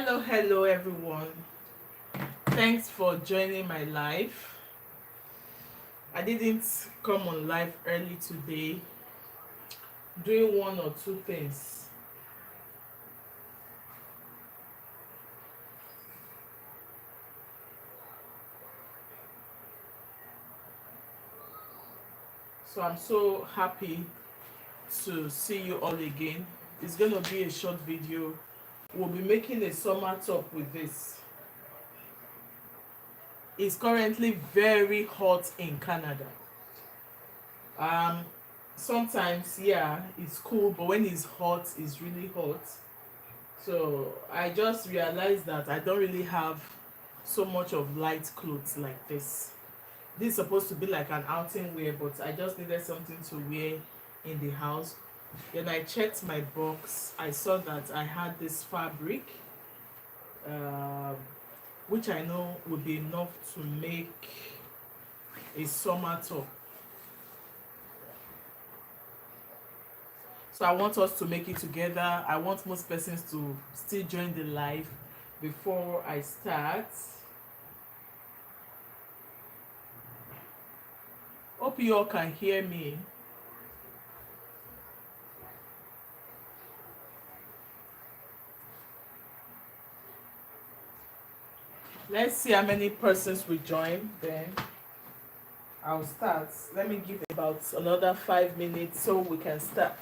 Hello everyone. Thanks for joining my live. I didn't come on live early today, doing one or two things. So I'm so happy to see you all again. It's going to be a short video. We'll be making a summer top with this. It's currently very hot in Canada. Um Sometimes yeah, it's cool, but when it's hot, it's really hot. So I just realized that I don't really have so much of light clothes like this. This is supposed to be like an outing wear, but I just needed something to wear in the house. Then I checked my box. I saw that I had this fabric, um, which I know would be enough to make a summer top. So I want us to make it together. I want most persons to still join the live before I start. Hope you all can hear me. Let's see how many persons will join, then I'll start. Let me give about another 5 minutes so we can start.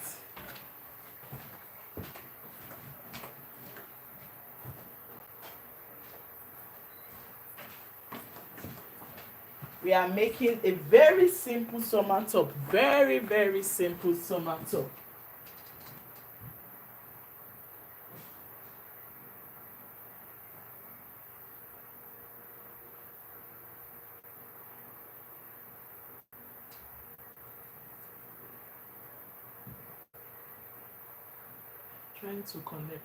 We are making a very simple summer top. Very simple summer top. Trying to connect.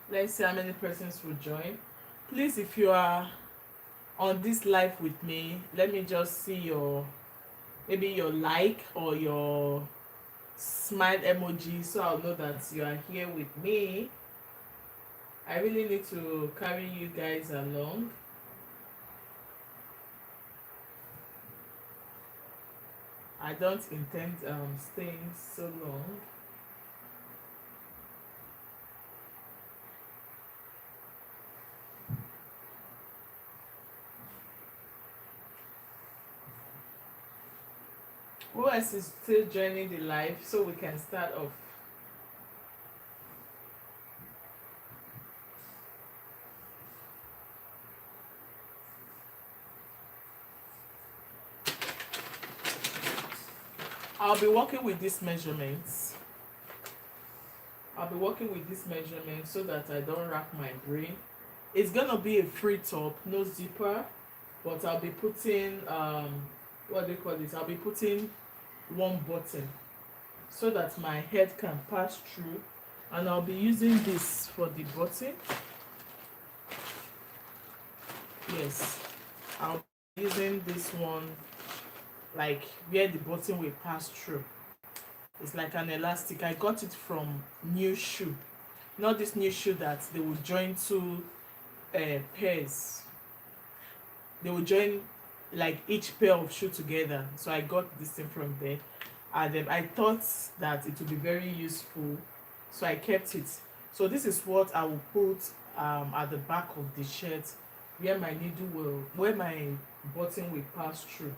Let's see how many persons will join. Please, if you are on this live with me, let me just see your, maybe your like or your smile emoji, so I'll know that you are here with me. I really need to carry you guys along. I don't intend staying so long. Who else is still joining the live so we can start off? I'll be working with these measurements. So that I don't rack my brain. It's gonna be a free top, no zipper, but I'll be putting what do you call this? I'll be putting one button so that my head can pass through, and I'll be using this for the button. Yes, I'll be using this one like where the button will pass through. It's like an elastic. I got it from New Shoe. Not this New Shoe that they will join two pairs. They will join like each pair of shoe together. So I got this thing from there, and I thought that it would be very useful, so I kept it. So this is what I will put at the back of the shirt, where my needle will, where my button will pass through.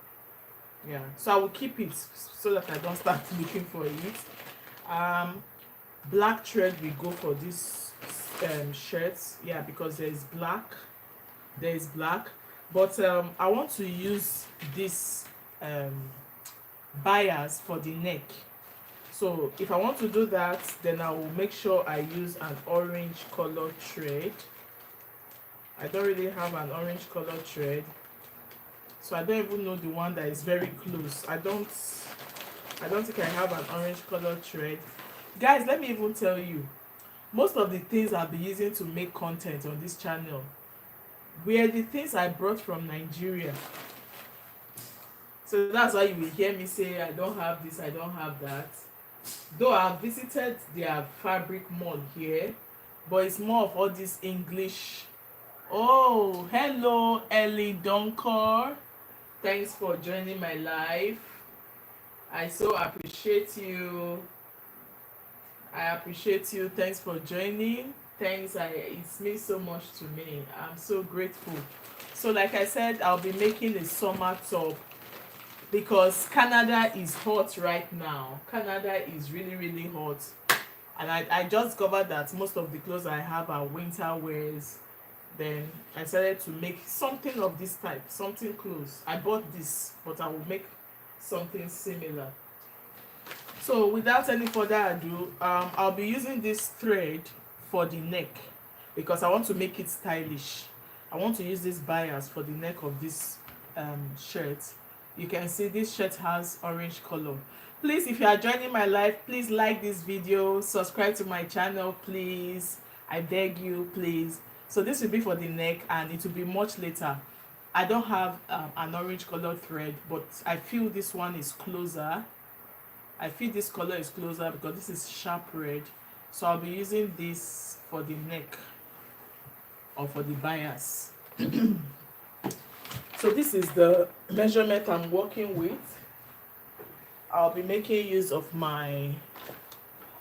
Yeah, so I will keep it so that I don't start looking for it. Black thread will go for this shirts, yeah, because there is black, but I want to use this bias for the neck. So if I want to do that, then I will make sure I use an orange color thread. I don't really have an orange color thread, so I don't even know the one that is very close. I don't think I have an orange color thread. Guys, let me even tell you, most of the things I'll be using to make content on this channel were the things I brought from Nigeria. So that's why you will hear me say I don't have this, I don't have that. Though I've visited their fabric mall here, but it's more of all this English. Oh, hello, Ellie Donkor. Thanks for joining my live. I so appreciate you. I appreciate you. Thanks for joining. Thanks. It means so much to me. I'm so grateful. So, like I said, I'll be making a summer top because Canada is hot right now. Canada is really, really hot. And I just discovered that most of the clothes I have are winter wears. Then I decided to make something of this type, something close. I bought this, but I will make something similar. So without any further ado, I'll be using this thread for the neck because I want to make it stylish. I want to use this bias for the neck of this shirt. You can see this shirt has orange color. Please, if you are joining my live, please like this video, subscribe to my channel, please. I beg you, please. So this will be for the neck and it will be much later. I don't have an orange color thread, but I feel this one is closer. I feel this color is closer because this is sharp red. So I'll be using this for the neck or for the bias. So this is the measurement I'm working with. I'll be making use of my...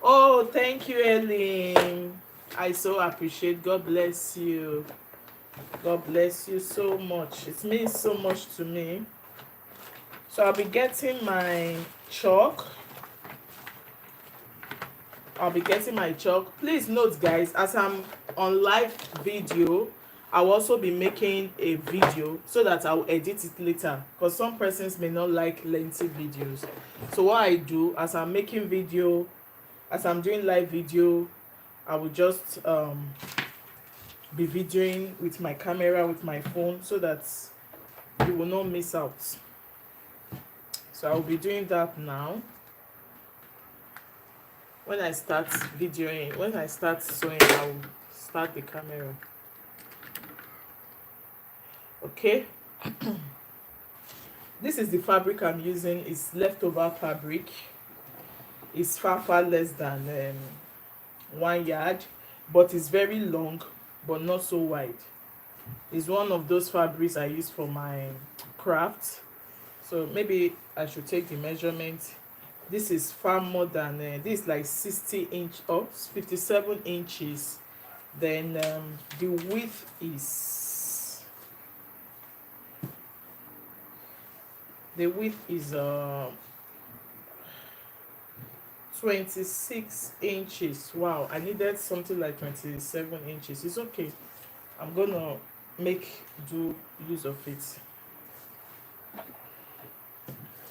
Oh, thank you, Ellen. I so appreciate. God bless you. God bless you so much. It means so much to me. So I'll be getting my chalk. Please note, guys, as I'm on live video, I'll also be making a video so that I'll edit it later because some persons may not like lengthy videos. So what I do as I'm making video, as I'm doing live video, I will just be videoing with my camera, with my phone, so that you will not miss out. So I'll be doing that now. When I start videoing, when I start sewing, I'll start the camera. Okay. This is the fabric I'm using. It's leftover fabric. It's far less than 1 yard, but it's very long but not so wide. It's one of those fabrics I use for my craft. So maybe I should take the measurement. This is far more than this is like 60 inch or 57 inches. Then the width is 26 inches. Wow, I needed something like 27 inches. It's okay. I'm gonna make do use of it.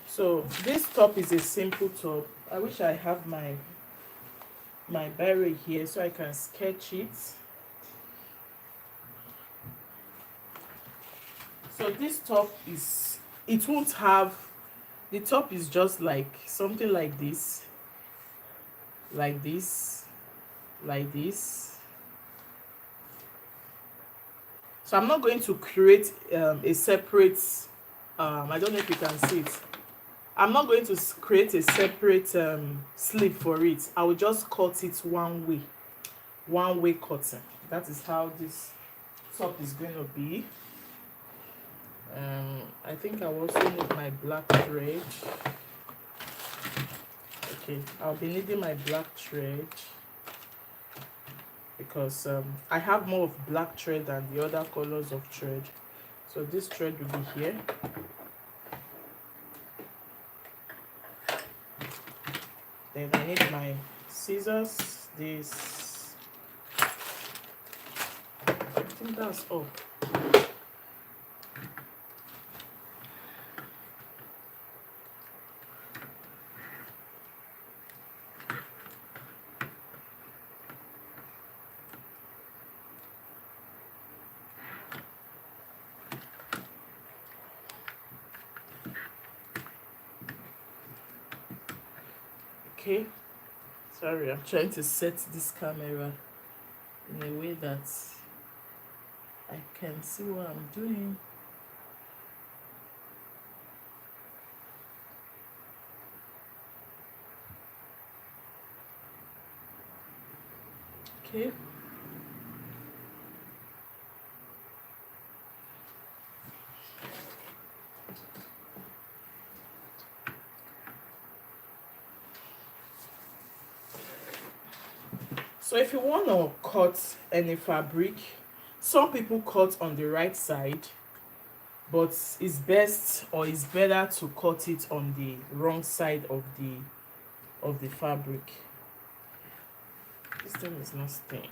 So this top is a simple top. I wish I have my biro here so I can sketch it. So this top is, it won't have, the top is just like something like this, like this, like this. So I'm not going to create a separate I don't know if you can see it. I'm not going to create a separate sleeve for it. I will just cut it one way cutting. That is how this top is going to be. I think I will also need my black thread. Okay, I'll be needing my black thread because I have more of black thread than the other colors of thread. So this thread will be here. Then I need my scissors. This, I think that's all. Okay, Sorry, I'm trying to set this camera in a way that I can see what I'm doing. Okay. So if you want to cut any fabric, some people cut on the right side, but it's best or it's better to cut it on the wrong side of the fabric. This thing is not staying.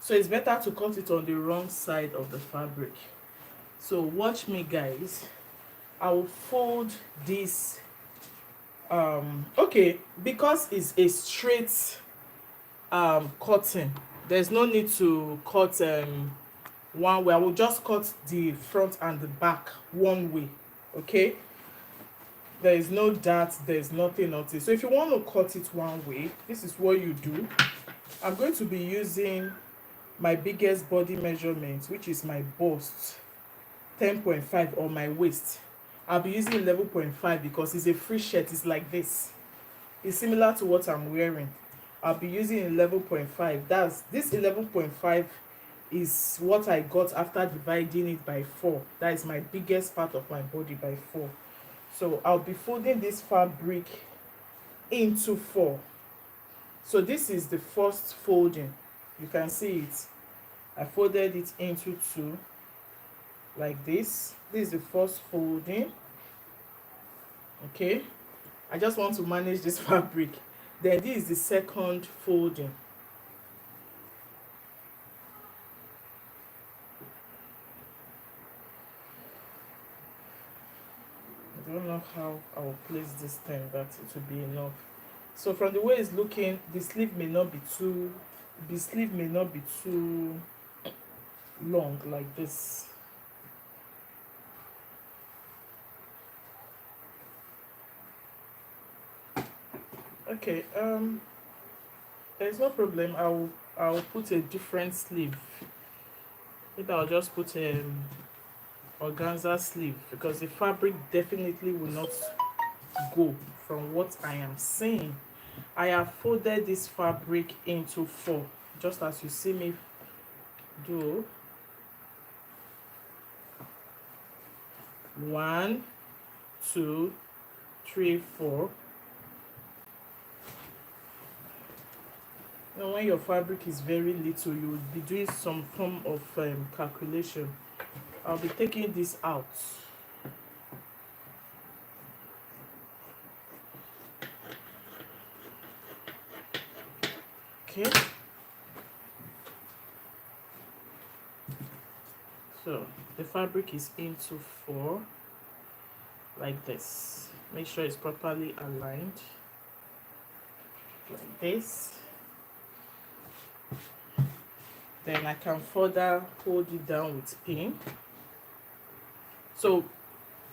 So it's better to cut it on the wrong side of the fabric. So watch me, guys. I will fold this. Okay, because it's a straight cutting, there's no need to cut one way. I will just cut the front and the back one way. Okay, there is no dart, there's nothing. So if you want to cut it one way, this is what you do. I'm going to be using my biggest body measurement, which is my bust, 10.5, or my waist. I'll be using 11.5 because it's a free shirt. It's like this. It's similar to what I'm wearing. I'll be using 11.5. This 11.5 is what I got after dividing it by 4. That is my biggest part of my body by 4. So I'll be folding this fabric into 4. So this is the first folding. You can see it. I folded it into 2 like this. This is the first folding. Okay, I just want to manage this fabric. Then this is the second folding. I don't know how I will place this thing that it will be enough. So from the way it's looking, the sleeve may not be too long like this. Okay, there's no problem. I'll put a different sleeve. Maybe I'll just put organza sleeve, because the fabric definitely will not go from what I am seeing. I have folded this fabric into 4, just as you see me do. 1, 2, 3, 4. Now when your fabric is very little, you will be doing some form of calculation. I'll be taking this out. Okay, so the fabric is into 4 like this. Make sure it's properly aligned like this. Then I can further hold it down with pin. So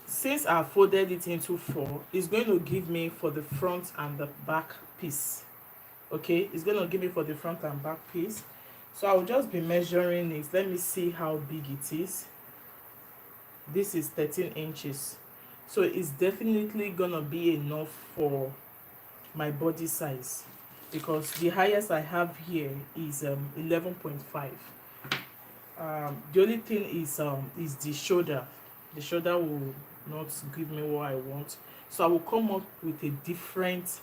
since I folded it into 4, it's going to give me for the front and the back piece. Okay, it's going to give me for the front and back piece. So I'll just be measuring it. Let me see how big it is. This is 13 inches. So it's definitely gonna be enough for my body size, because the highest I have here is 11.5. The only thing is the shoulder. The shoulder will not give me what I want. So I will come up with a different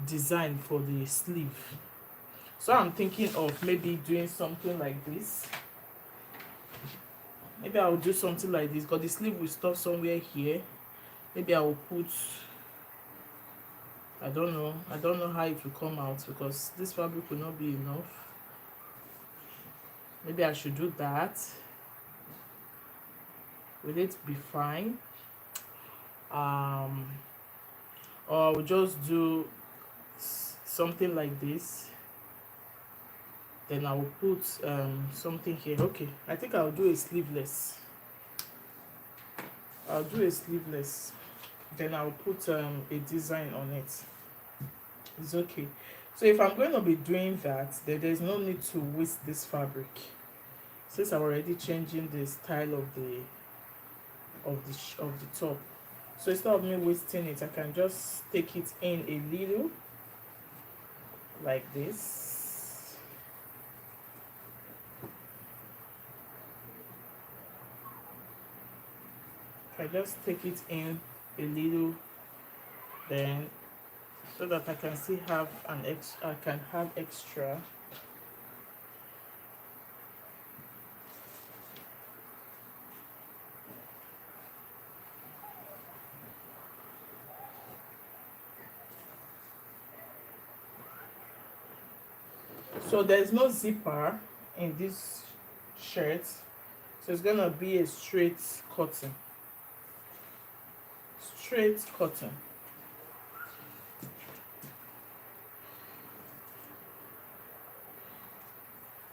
design for the sleeve. So I'm thinking of maybe doing something like this. Maybe I'll do something like this, because the sleeve will stop somewhere here. Maybe I will put, I don't know how it will come out, because this fabric will not be enough. Maybe I should do that. Will it be fine? Or I will just do something like this. Then I will put something here. Okay, I think I'll do a sleeveless. I'll do a sleeveless. Then I'll put a design on it. It's okay. So if I'm going to be doing that, then there's no need to waste this fabric, since I'm already changing the style of the top. So instead of me wasting it, I can just take it in a little like this. I just take it in a little, then so that I can still have I can have extra. So there's no zipper in this shirt, so it's gonna be a straight cotton. Straight cotton.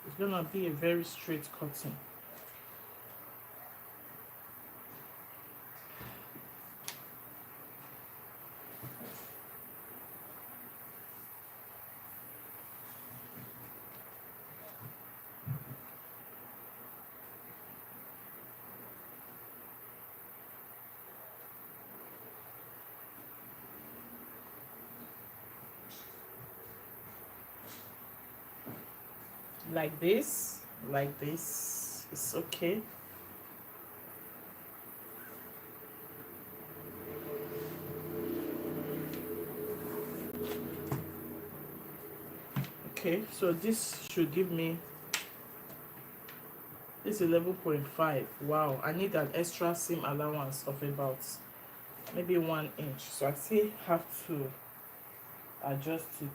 It's gonna be a very straight cotton. Like this, it's okay. Okay, so this should give me this 11.5. Wow, I need an extra seam allowance of about maybe 1 inch, so I still have to adjust it.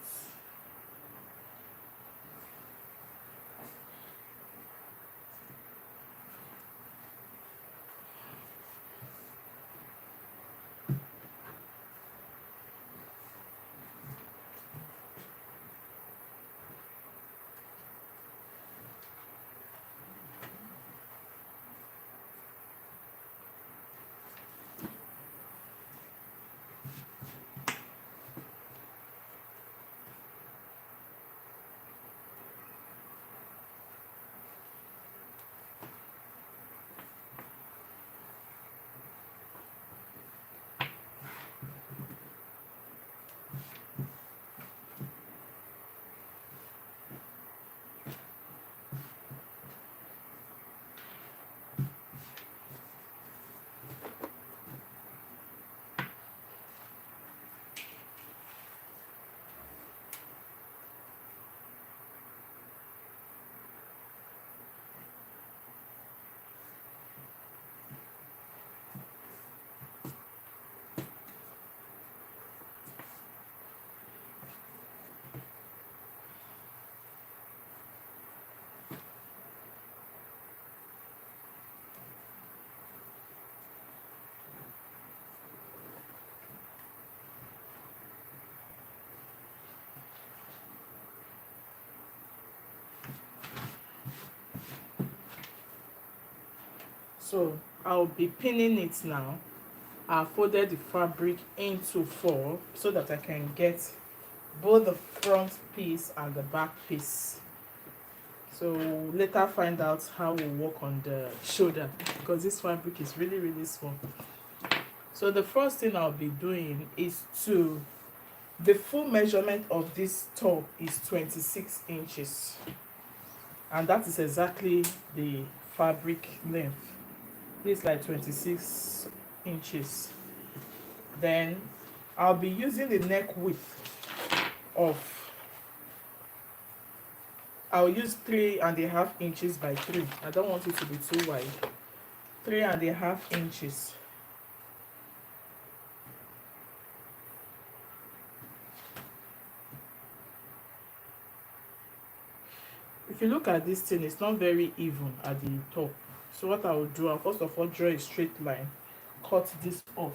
So I'll be pinning it now. I folded the fabric into 4 so that I can get both the front piece and the back piece. So later find out how we work on the shoulder, because this fabric is really small. So the first thing I'll be doing is the full measurement of this top is 26 inches, and that is exactly the fabric length. This is like 26 inches. Then I'll be using the neck width of, I'll use 3.5 inches by 3. I don't want it to be too wide. 3.5 inches. If you look at this thing, it's not very even at the top. So what I will do, I'll first of all draw a straight line, cut this off.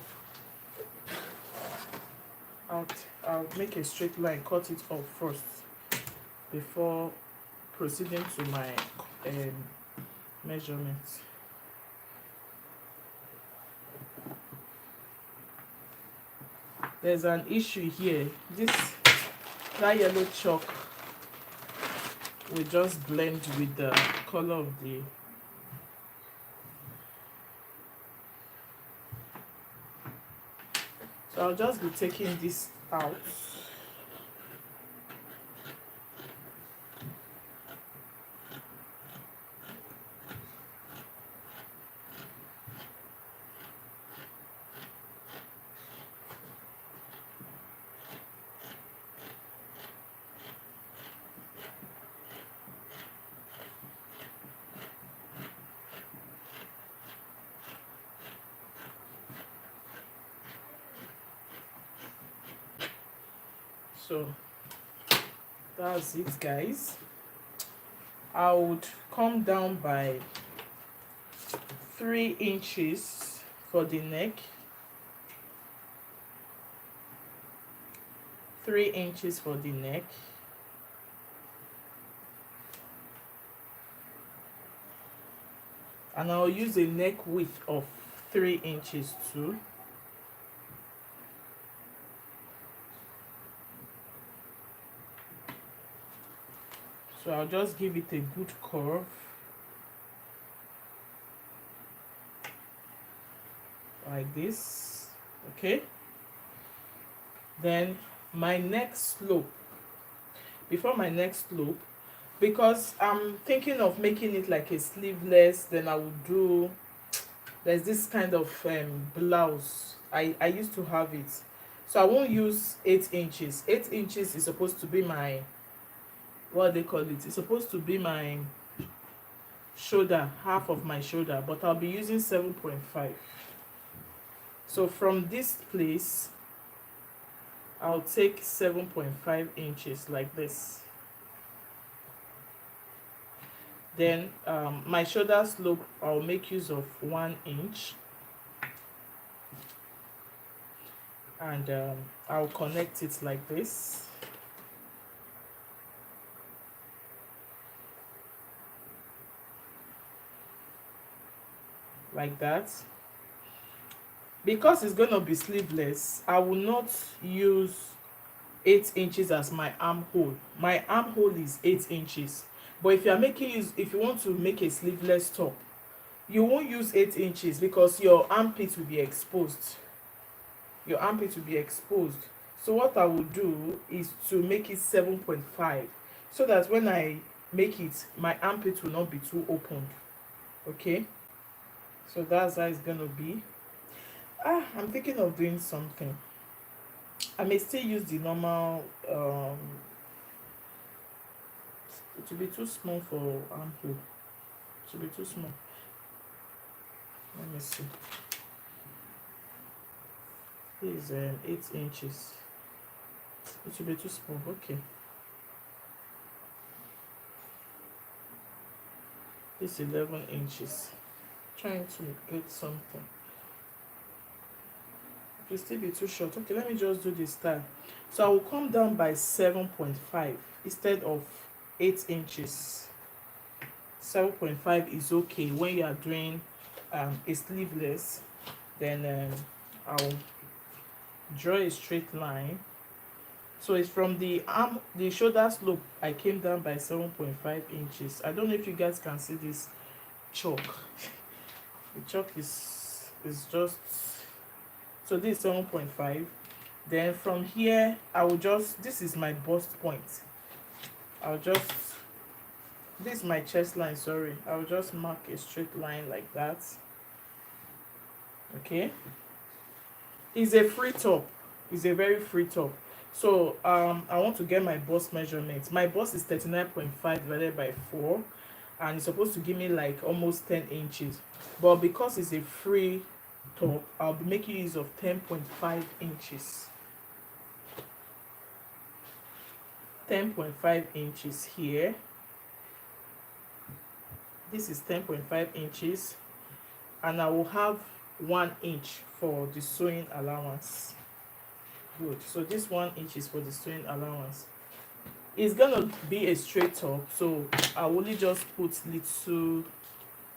I'll make a straight line, cut it off first before proceeding to my measurements. There's an issue here. That yellow chalk will just blend with the color of the so I'll just be taking this out. So that's it, guys. I would come down by 3 inches for the neck, 3 inches for the neck, and I'll use a neck width of 3 inches too. So I'll just give it a good curve. Like this, okay? Then my neck slope. Before my neck slope, because I'm thinking of making it like a sleeveless, then I would do, there's this kind of blouse. I used to have it. So I won't use 8 inches. 8 inches is supposed to be my, what they call it, it's supposed to be my shoulder, half of my shoulder, but I'll be using 7.5. So from this place I'll take 7.5 inches like this. Then my shoulder slope, I'll make use of 1 inch, and I'll connect it like this. Like that. Because it's going to be sleeveless, I will not use 8 inches as my armhole. My armhole is 8 inches. But if you are if you want to make a sleeveless top, you won't use 8 inches because your armpit will be exposed. Your armpit will be exposed. So what I will do is to make it 7.5, so that when I make it, my armpit will not be too opened. Okay? So that's how it's gonna be. I'm thinking of doing something. I may still use the normal it will be too small for armhole. It will be too small. Let me see. This is 8 inches. It will be too small. Okay. This 11 inches. Trying to get something. It will still be too short. Okay, let me just do this style. So I will come down by 7.5 instead of 8 inches. 7.5 is okay when you are doing a sleeveless. Then I'll draw a straight line. So it's from the shoulder slope, I came down by 7.5 inches. I don't know if you guys can see this chalk. The chalk is just, so this is 7.5. Then from here I will just, this is my bust point. This is my chest line, sorry. I'll just mark a straight line like that. Okay, it's a free top. It's a very free top. So I want to get my bust measurements. My bust is 39.5 divided by 4, and it's supposed to give me like almost 10 inches. But because it's a free top, I'll be making use of 10.5 inches. 10.5 inches here. This is 10.5 inches, and I will have 1 inch for the sewing allowance. Good. So this 1 inch is for the sewing allowance. It's gonna be a straight top, so I will only just put little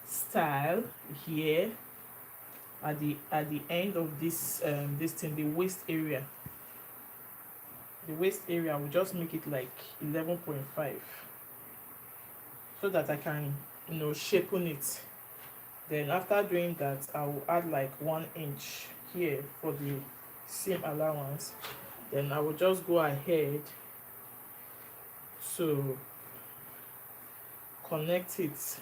style here at the end of this this thing, the waist area. The waist area, I will just make it like 11.5 so that I can, you know, shapen it. Then after doing that, I will add like 1 inch here for the seam allowance. Then I will just go ahead to connect it.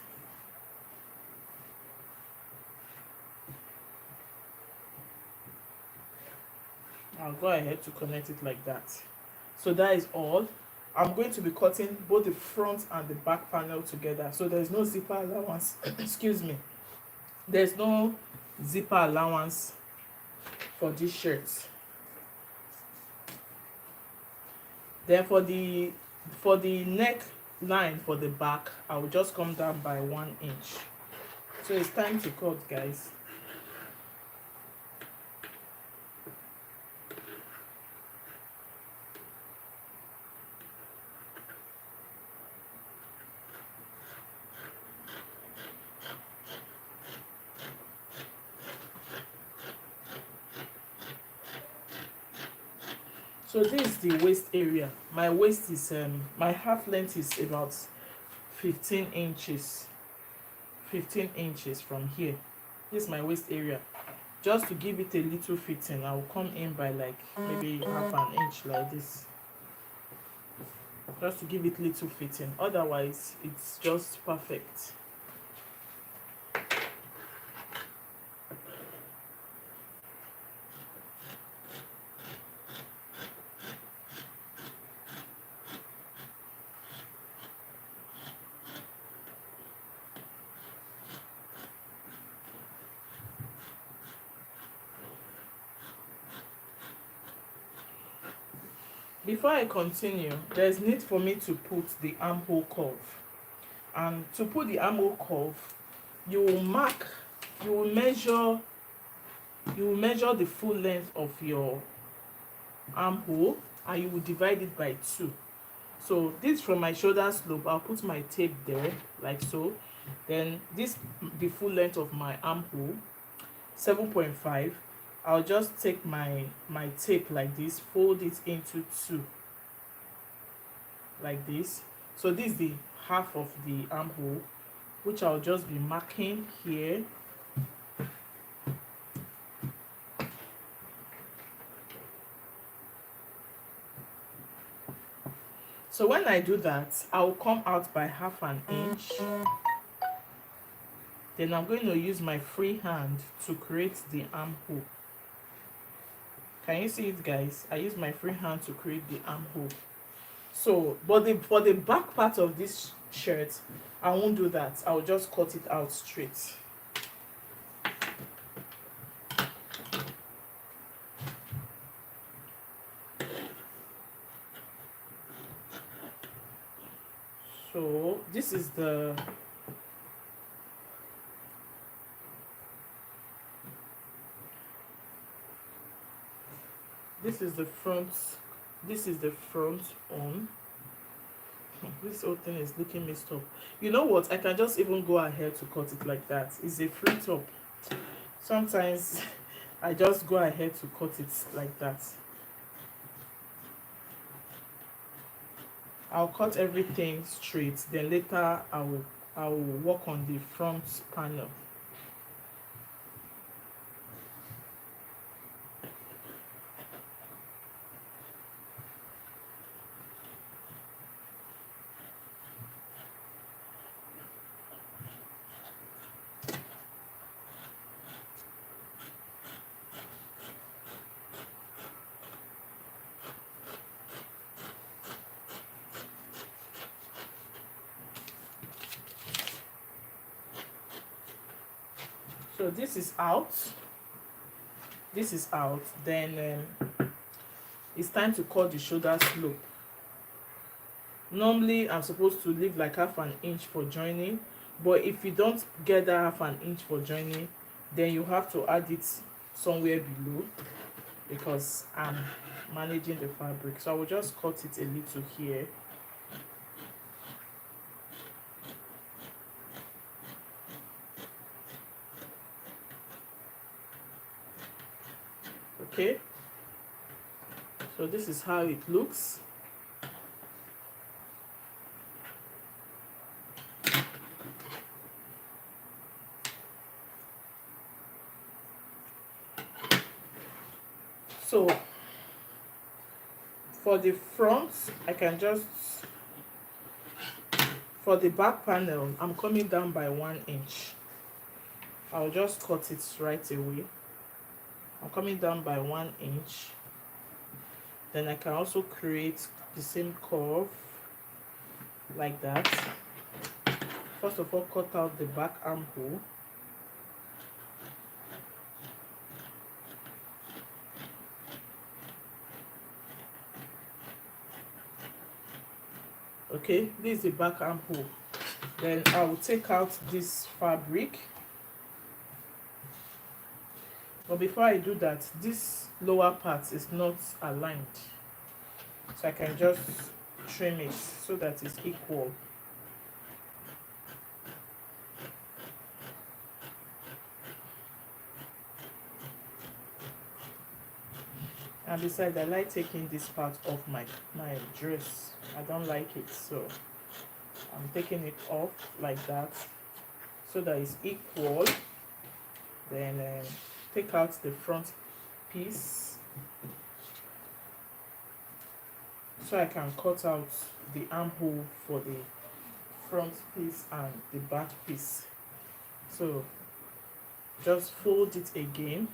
I'll go ahead to connect it like that. So that is all. I'm going to be cutting both the front and the back panel together, so there's no zipper allowance. Excuse me, there's no zipper allowance for this shirt. Then for the neck line for the back, I will just come down by 1 inch. So it's time to cut, guys. So this is the waist area. My waist is my half length is about 15 inches. 15 inches from here. This is my waist area. Just to give it a little fitting, I will come in by like maybe half an inch like this. Just to give it little fitting. Otherwise, it's just perfect. Before I continue, there's need for me to put the armhole curve. And to put the armhole curve, you will measure the full length of your armhole, and you will divide it by 2. So this from my shoulder slope, I'll put my tape there like so. Then this, the full length of my armhole, 7.5. I'll just take my tape like this, fold it into 2 like this. So this is the half of the armhole, which I'll just be marking here. So when I do that, I'll come out by half an inch. Then I'm going to use my free hand to create the armhole. Can you see it, guys? I use my free hand to create the armhole. So, but for the back part of this shirt, I won't do that. I'll just cut it out straight. So this is the front. This is the front on. This whole thing is looking messed up. You know what? I can just even go ahead to cut it like that. It's a free top. Sometimes I just go ahead to cut it like that. I'll cut everything straight. Then later I will work on the front panel. So this is out. This is out. Then it's time to cut the shoulder slope. Normally I'm supposed to leave like half an inch for joining, but if you don't get that half an inch for joining, then you have to add it somewhere below, because I'm managing the fabric. So I will just cut it a little here. Okay, so this is how it looks. So for the front, I can just, for the back panel, I'm coming down by 1 inch. I'll just cut it right away. I'm coming down by 1 inch. Then I can also create the same curve like that. First of all, cut out the back armhole. Okay, this is the back armhole. Then I will take out this fabric. But before I do that, this lower part is not aligned. So I can just trim it so that it's equal. And besides, I like taking this part off my dress. I don't like it, so I'm taking it off like that so that it's equal. Then take out the front piece so I can cut out the armhole for the front piece and the back piece. So just fold it again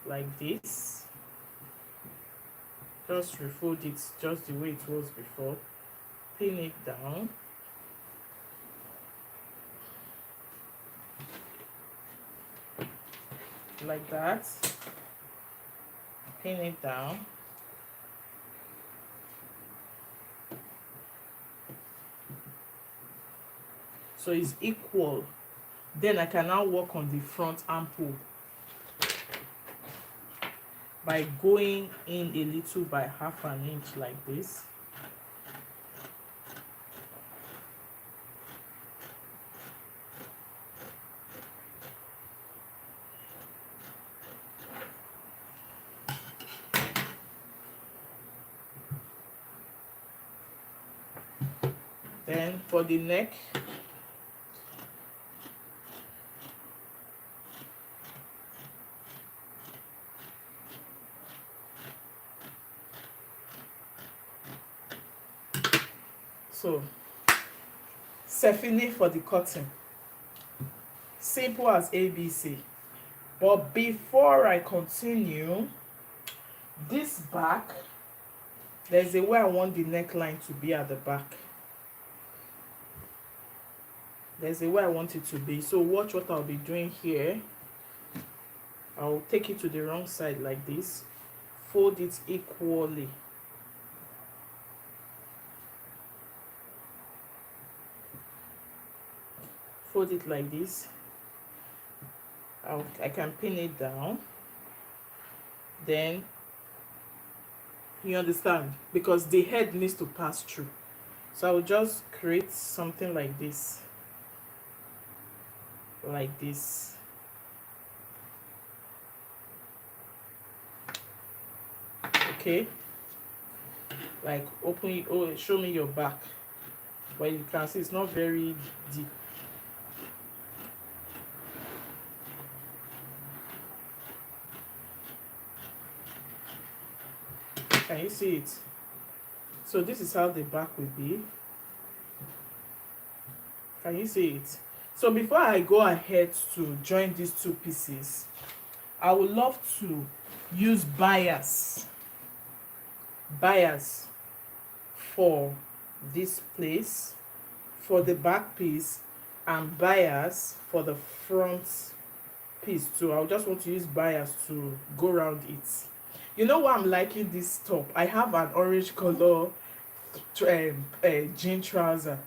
like this. Just refold it just the way it was before. Pin it down. Like that. Pin it down. So it's equal. Then I can now work on the front armhole by going in a little by 1/2 inch like this. Then for the neck, so Stephanie for the cutting, simple as ABC. But before I continue, this back, there's a way I want the neckline to be at the back. There's a way I want it to be. So watch what I'll be doing here. I'll take it to the wrong side like this. Fold it equally. Fold it like this. I can pin it down. Then, you understand? Because the head needs to pass through. So I will just create something like this. Like this. Okay, like open it. Oh, show me your back. But you can see it's not very deep. Can you see it? So this is how the back will be. Can you see it? So before I go ahead to join these two pieces, I would love to use bias for this place, for the back piece, and bias for the front piece too. I just want to use bias to go around it. You know why I'm liking this top? I have an orange color jean trouser.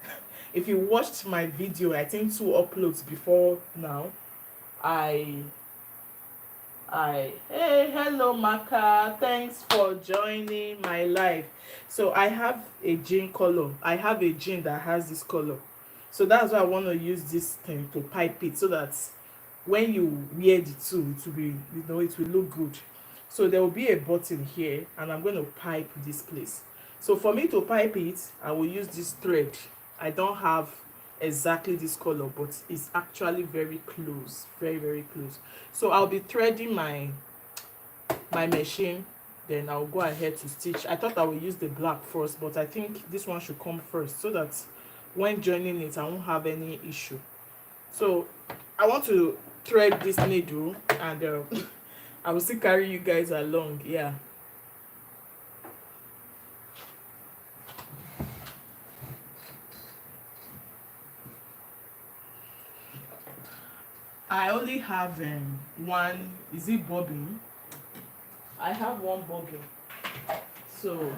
If you watched my video, I think 2 uploads before now, hey, hello Maka, thanks for joining my live. So I have a jean color. I have a jean that has this color. So that's why I want to use this thing to pipe it so that when you wear the two, it will be, it will look good. So there will be a button here, and I'm going to pipe this place. So for me to pipe it, I will use this thread. I don't have exactly this color, but it's actually very close, very, very close. So I'll be threading my machine, then I'll go ahead to stitch. I thought I would use the black first, but I think this one should come first, so that when joining it I won't have any issue. So I want to thread this needle, and I will still carry you guys along. Yeah, I only have one. Is it bobbin? I have one bobbin, so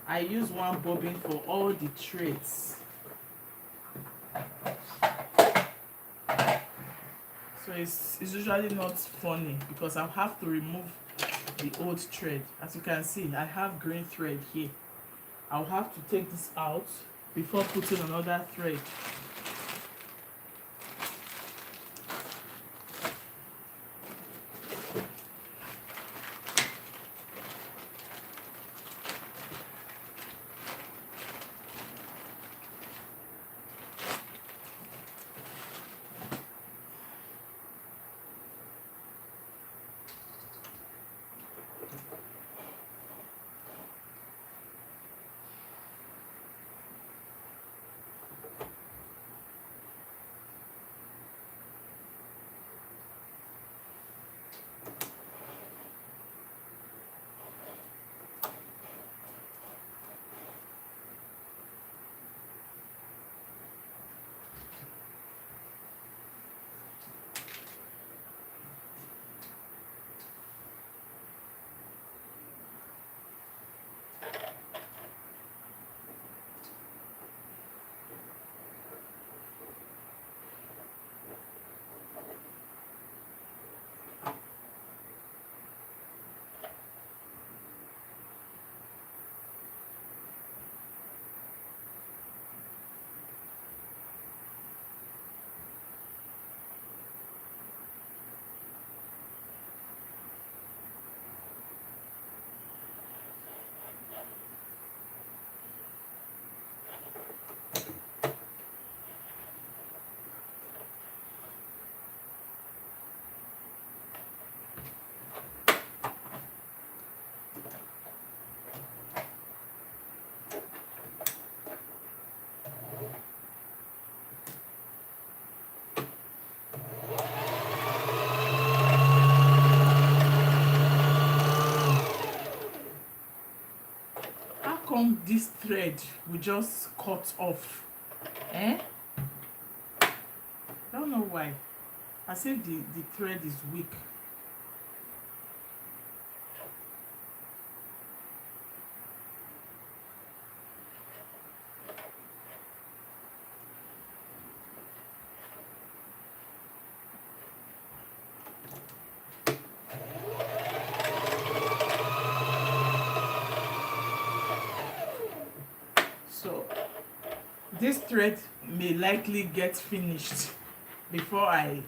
I use one bobbin for all the threads. So it's usually not funny because I'll have to remove the old thread. As you can see, I have green thread here. I'll have to take this out before putting another thread. How come this thread will just cut off? Eh? I don't know why. I say the thread is weak. So this thread may likely get finished before I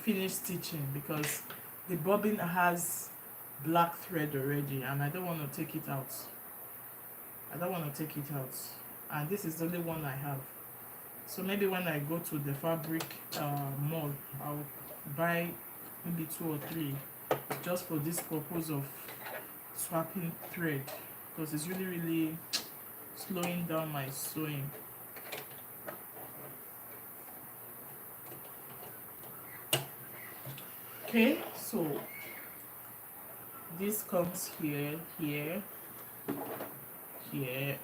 finish stitching, because the bobbin has black thread already, and I don't want to take it out. And this is the only one I have. So maybe when I go to the fabric mall, I'll buy maybe 2 or 3, just for this purpose of swapping thread, because it's really slowing down my sewing. Okay, so this comes here, here, here.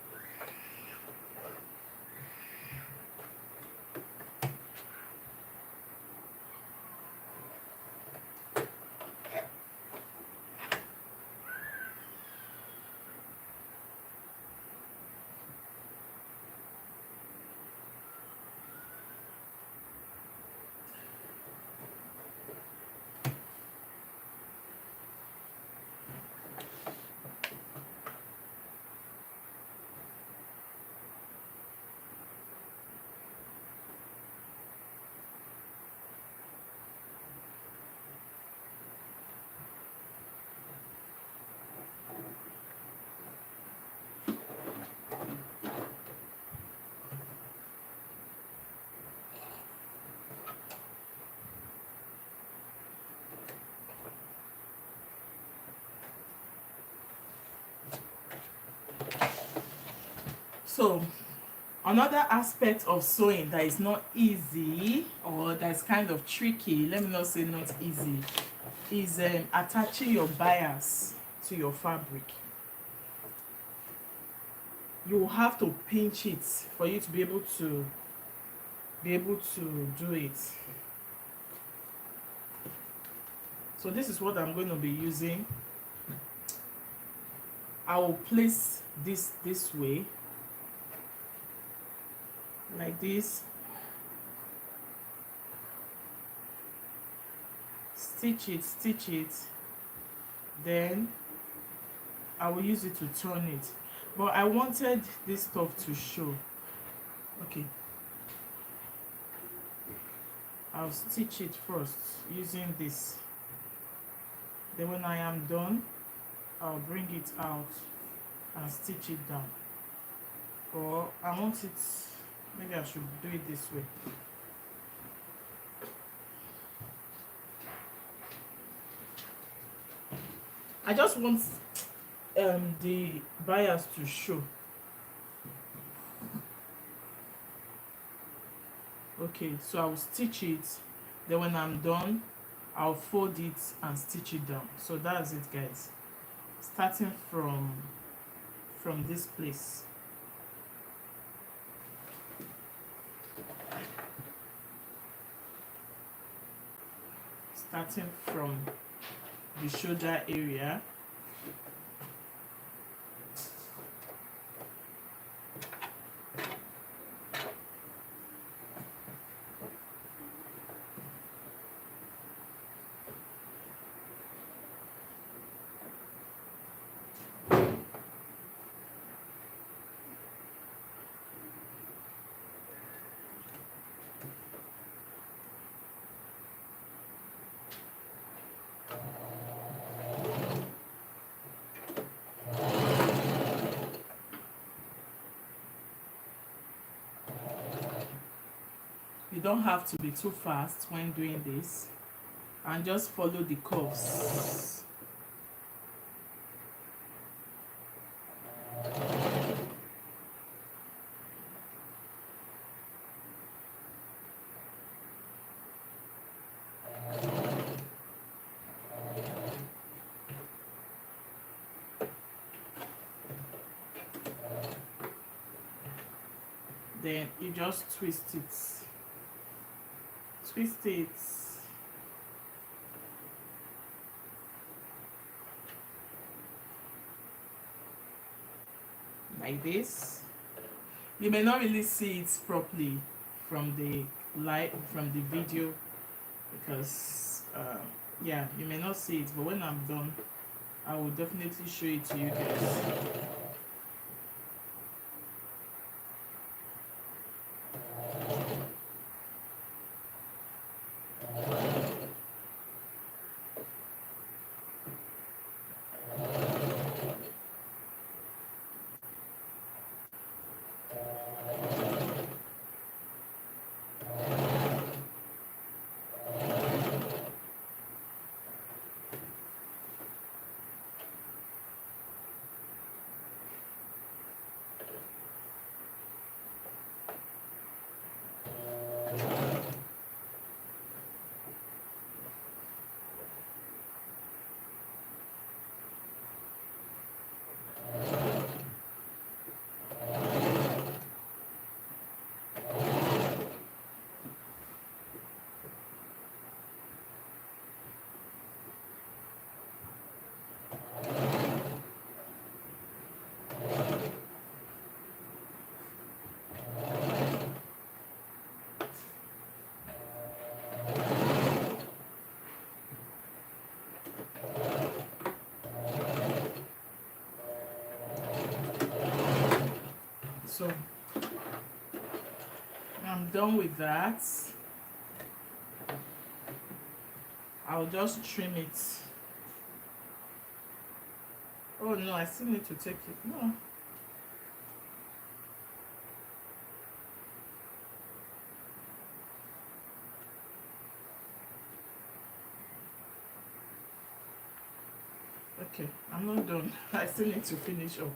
So another aspect of sewing that is not easy, or that's kind of tricky, let me not say not easy, is attaching your bias to your fabric. You will have to pinch it for you to be able to do it. So this is what I'm going to be using. I will place this way, like this, stitch it, then I will use it to turn it. But I wanted this stuff to show. Okay, I'll stitch it first using this. Then when I am done, I'll bring it out and stitch it down. Or I want it, maybe I should do it this way. I just want the bias to show. Okay, so I'll stitch it, then when I'm done, I'll fold it and stitch it down. So that's it, guys, starting from this place. Starting from the shoulder area, you don't have to be too fast when doing this, and just follow the curves. Then you just twist it. Like this. You may not really see it properly from the video, because yeah, you may not see it, but when I'm done, I will definitely show it to you guys. So I'm done with that. I'll just trim it. Oh no, I still need to take it. No. Okay, I'm not done. I still need to finish up.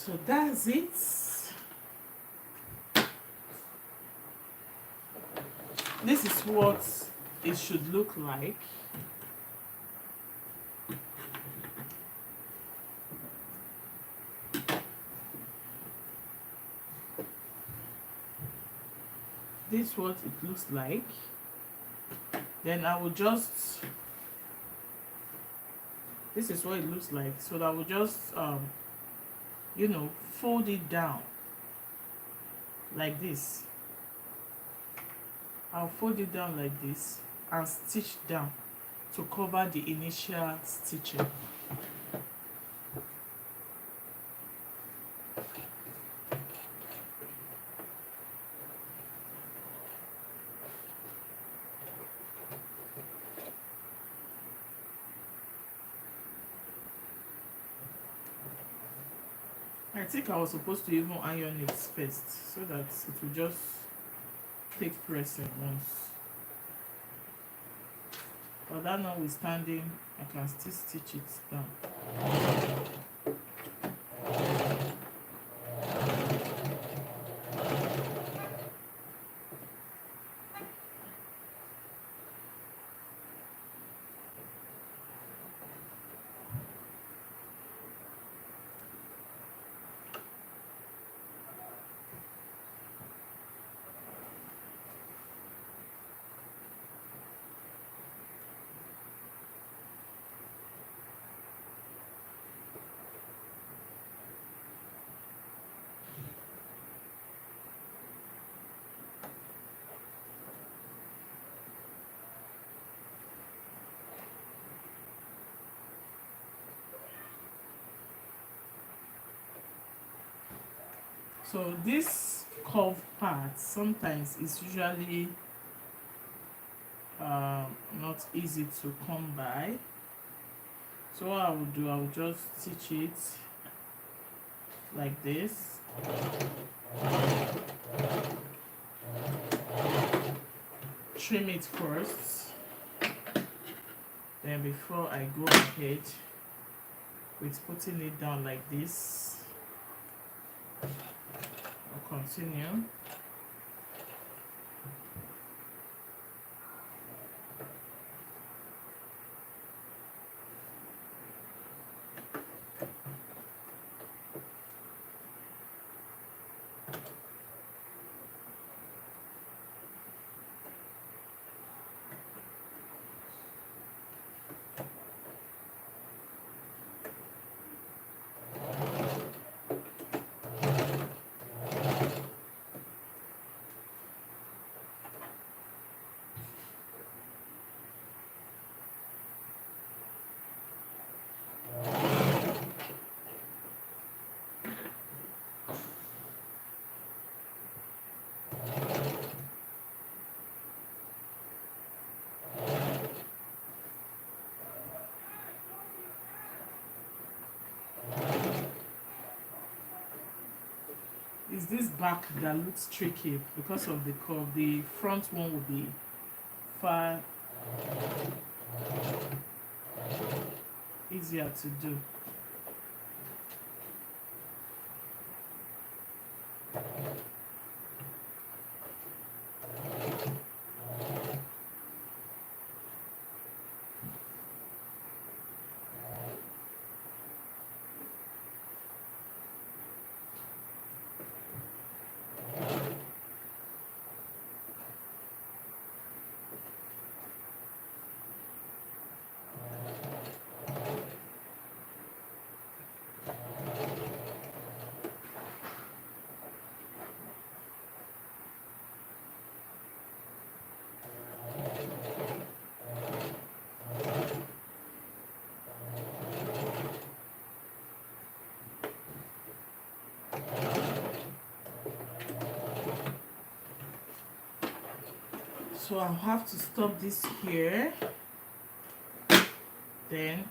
So that's it. This is what it should look like. This is what it looks like. Then I will just, this is what it looks like. So I will just you know, fold it down like this. I'll fold it down like this and stitch down to cover the initial stitching. I think I was supposed to even iron it first so that it will just take pressing once. But that notwithstanding, I can still stitch it down. So this curve part sometimes is usually not easy to come by. So what I will do, I will just stitch it like this. Trim it first. Then before I go ahead with putting it down like this, I'll continue. Is this back that looks tricky because of the curve. The front one will be far easier to do. So I'll have to stop this here, then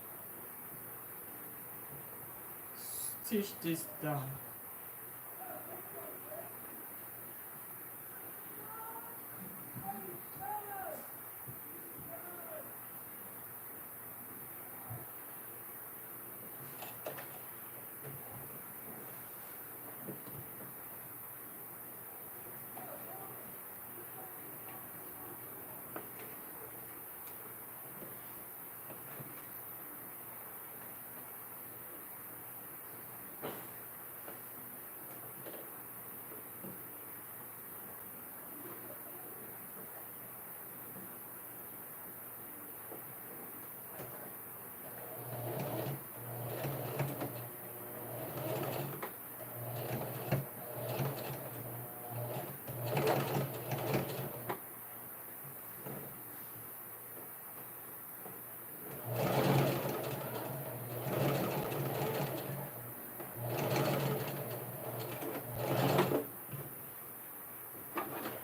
stitch this down.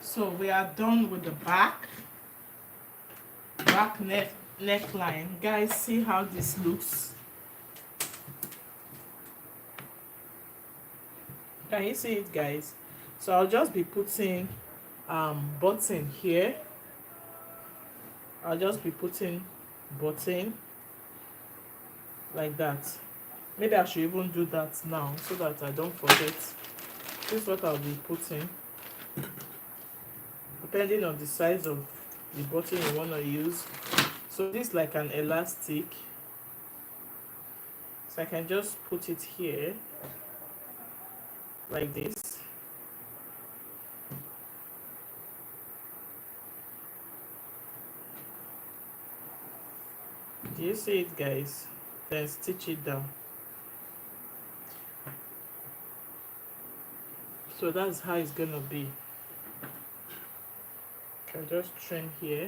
So we are done with the back neckline. Guys, see how this looks? Can you see it, guys? So I'll just be putting button here. I'll just be putting button like that. Maybe I should even do that now so that I don't forget. This is what I'll be putting, depending on the size of the button you want to use. So this is like an elastic, so I can just put it here like this. Do you see it, guys? Then stitch it down. So that's how it's gonna be. Can just trim here.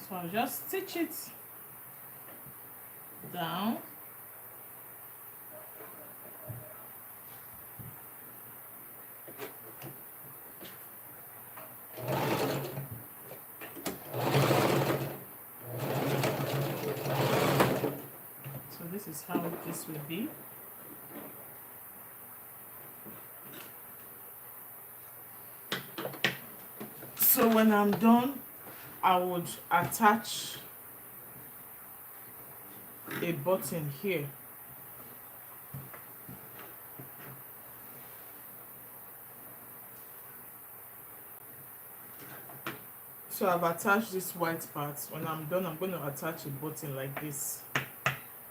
So I'll just stitch it down. So this is how this will be. So when I'm done, I would attach a button here. So I've attached this white part. When I'm done, I'm going to attach a button like this,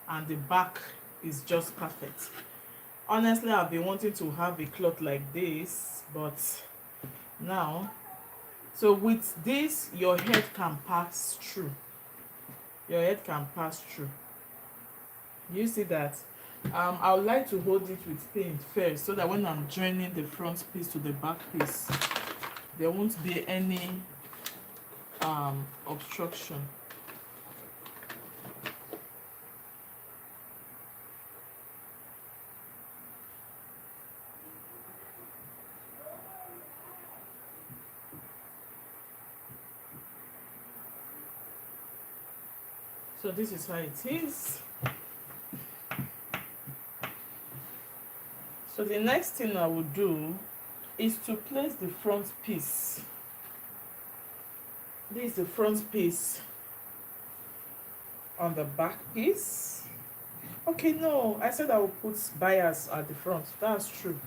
and the back is just perfect. Honestly, I've been wanting to have a cloth like this, but now, so with this, your head can pass through. Your head can pass through. You see that? I would like to hold it with paint first, so that when I'm joining the front piece to the back piece, there won't be any obstruction. So this is how it is. So the next thing I will do is to place the front piece. This is the front piece on the back piece. Okay, no, I said I will put bias at the front. That's true.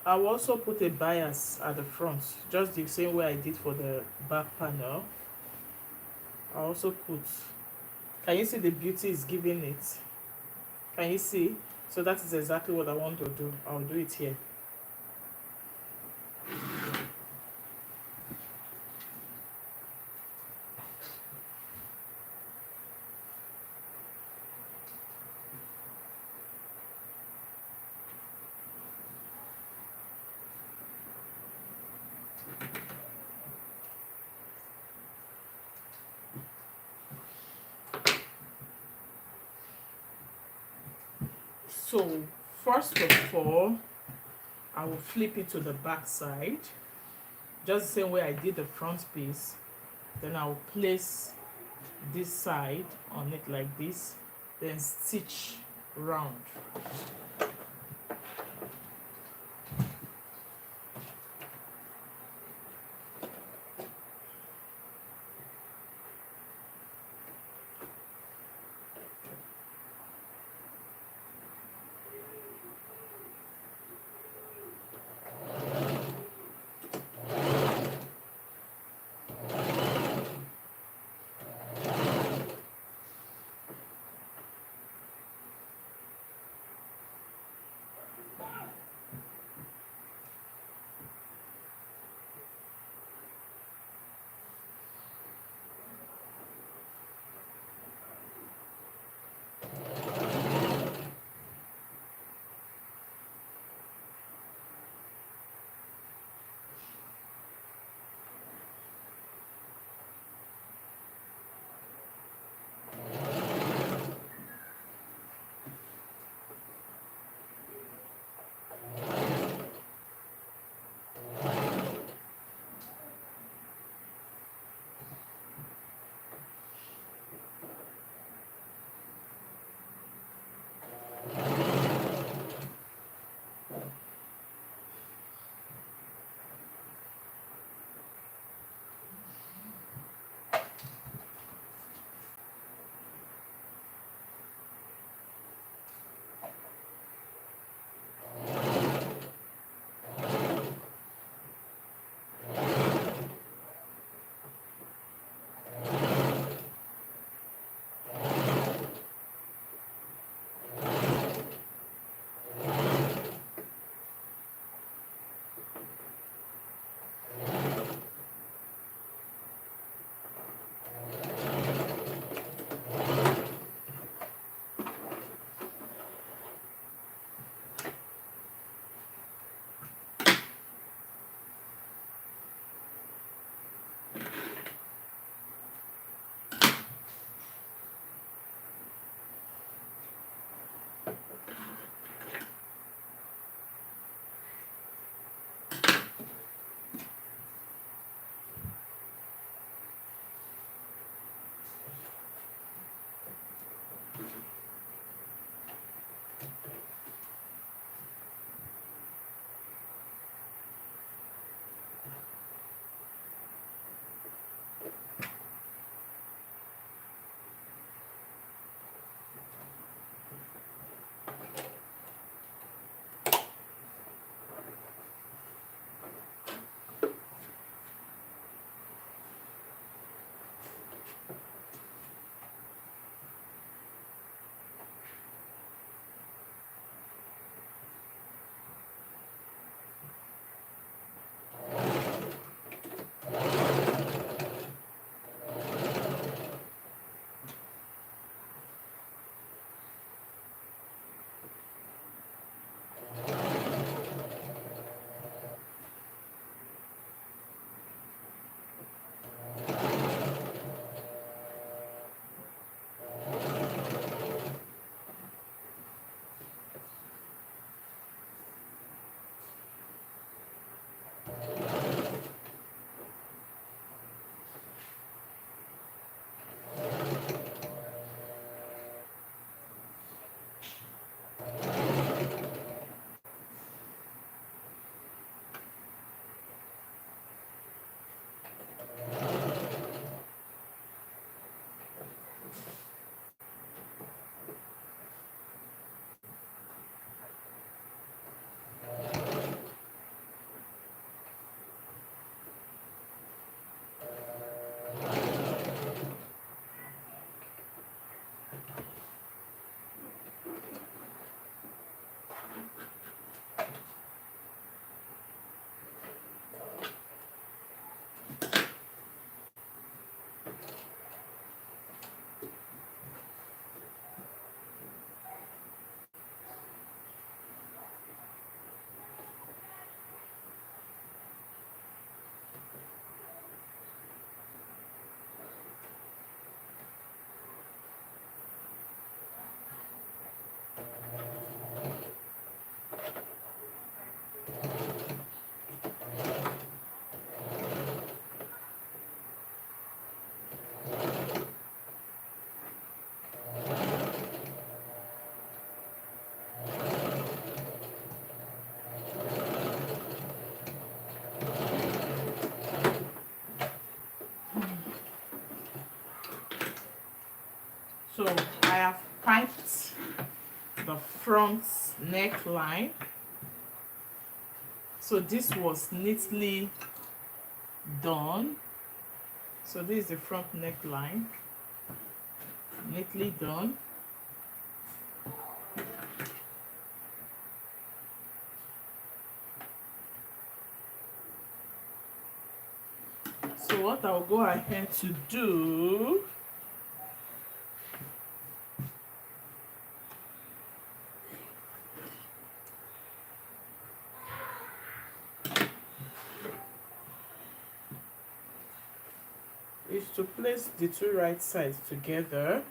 I will also put a bias at the front, just the same way I did for the back panel. I also put, can you see the beauty is giving it? Can you see? So that is exactly what I want to do. I'll do it here. So first of all, I will flip it to the back side, just the same way I did the front piece. Then I'll place this side on it like this, then stitch round. So I have piped the front neckline. So this was neatly done. So this is the front neckline, neatly done. So what I'll go ahead to do is to place the two right sides together.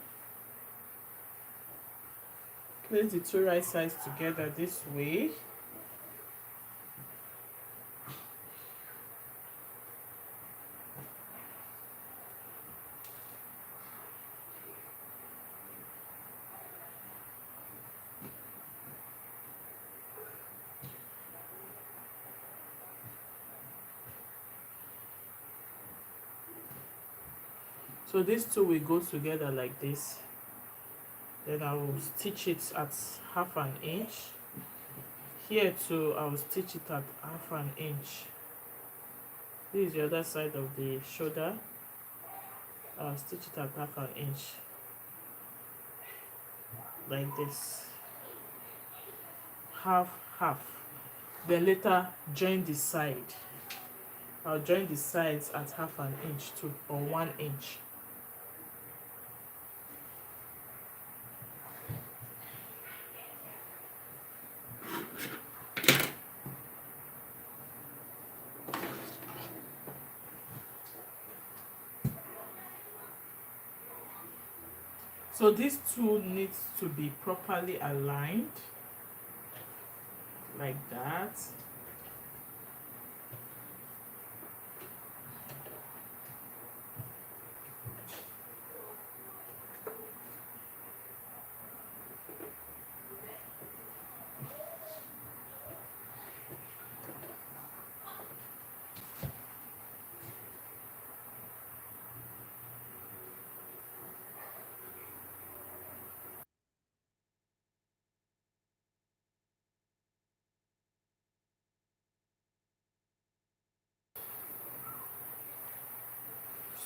Place the two right sides together this way. So these two will go together like this. Then I will stitch it at 1/2 inch. Here too, I will stitch it at 1/2 inch. This is the other side of the shoulder. I'll stitch it at 1/2 inch. Like this. Half, half. Then later join the side. I'll join the sides at 1/2 inch too, or 1 inch. So these two need to be properly aligned, like that.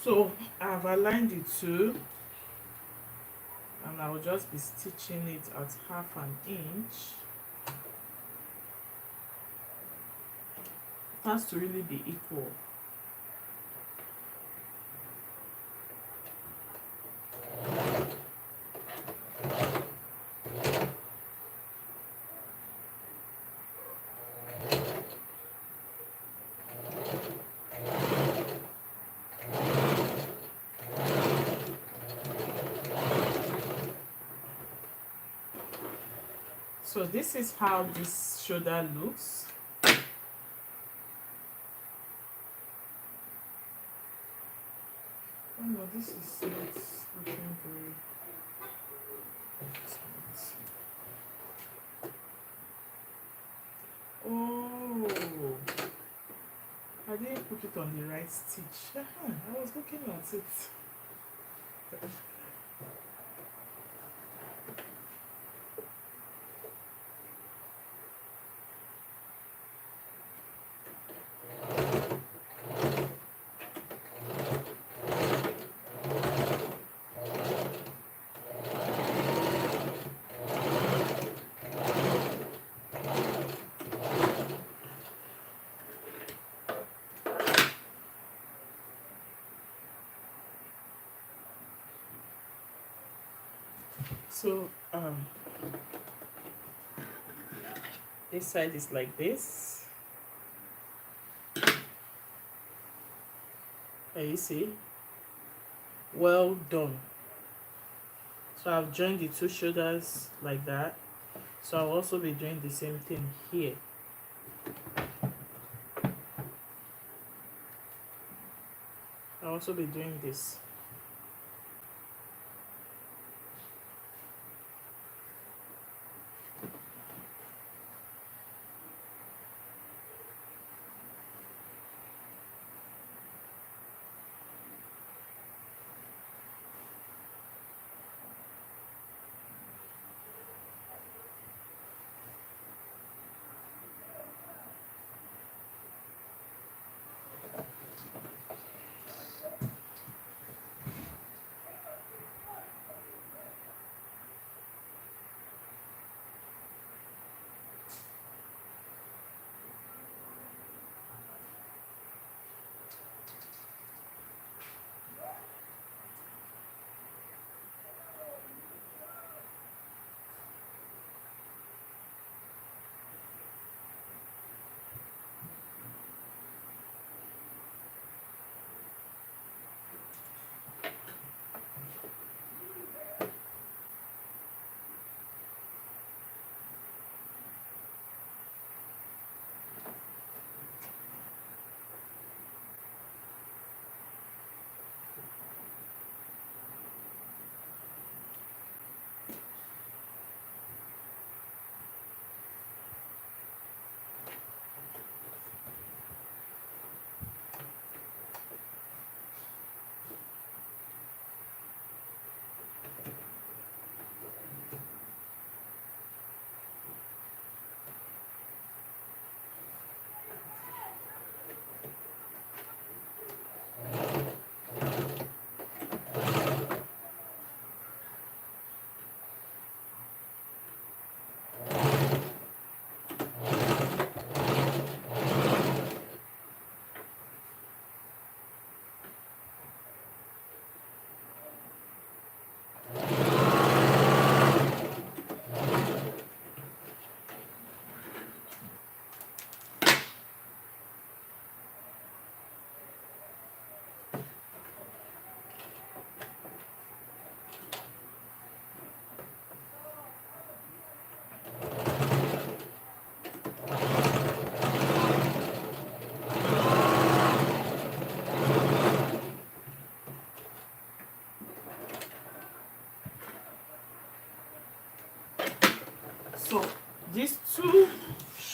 So I've aligned the two, and I will just be stitching it at 1/2 inch. It has to really be equal. So this is how this shoulder looks. Oh no, this is not looking very excellent. Oh, I didn't put it on the right stitch. I was looking at it. So this side is like this. Can you see? Well done. So I've joined the two shoulders like that. So I'll also be doing the same thing here. I'll also be doing this.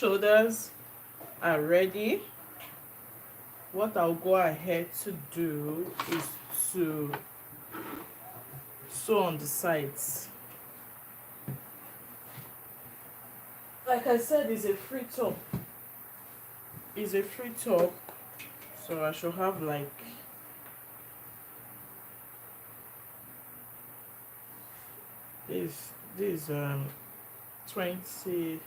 shoulders are ready. What I'll go ahead to do is to sew on the sides. Like I said, it's a free top. It's a free top, so I should have like this 20.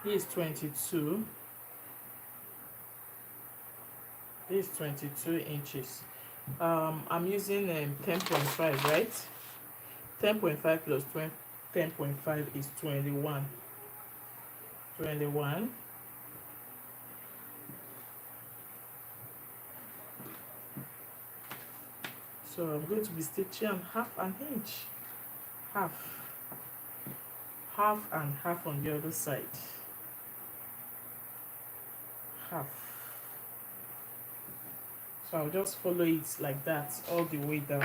This is 22. This is 22 inches. I'm using 10.5, right? 10.5 plus 10.5 is 21. 21. So I'm going to be stitching on half an inch. Half and half on the other side. Half. So I'll just follow it like that all the way down.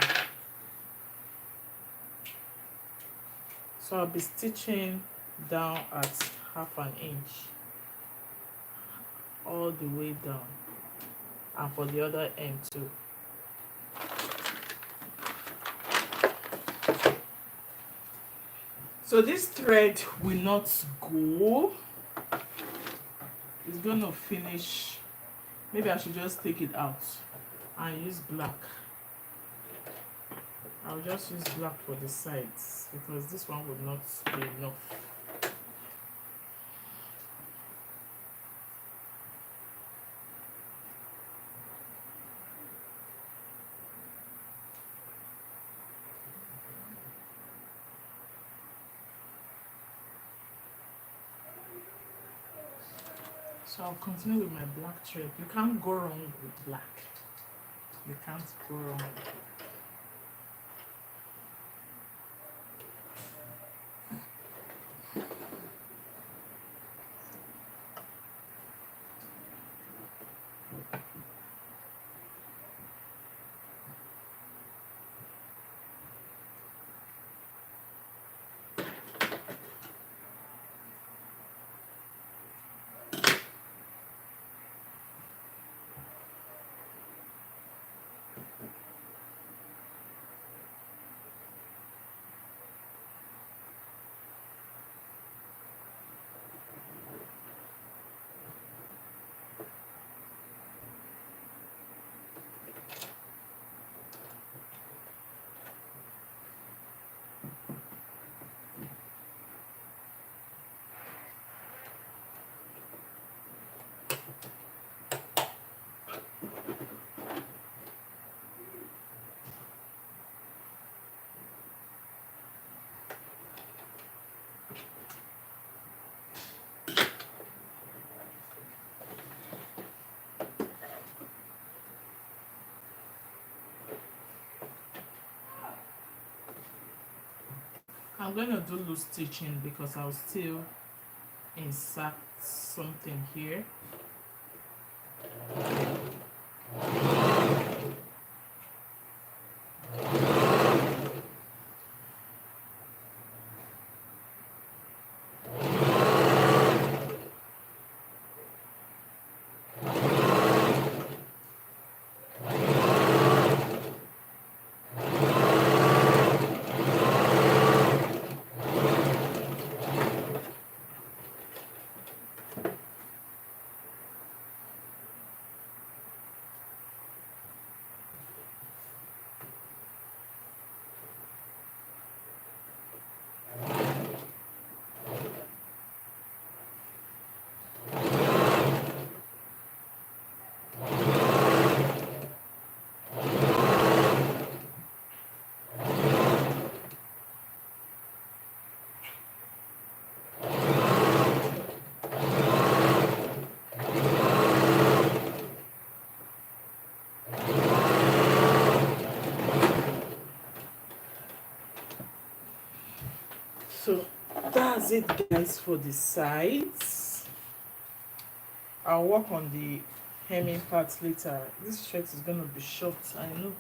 So I'll be stitching down at half an inch all the way down, and for the other end too. So this thread will not go. It's gonna finish. Maybe I should just take it out and use black. I'll just use black for the sides because this one would not be enough. So I'll continue with my black thread. You can't go wrong with black. You can't go wrong with it. I'm going to do loose stitching because I'll still insert something here. So that's it, guys, for the sides. I'll work on the hemming part later. This shirt is gonna be short, I know.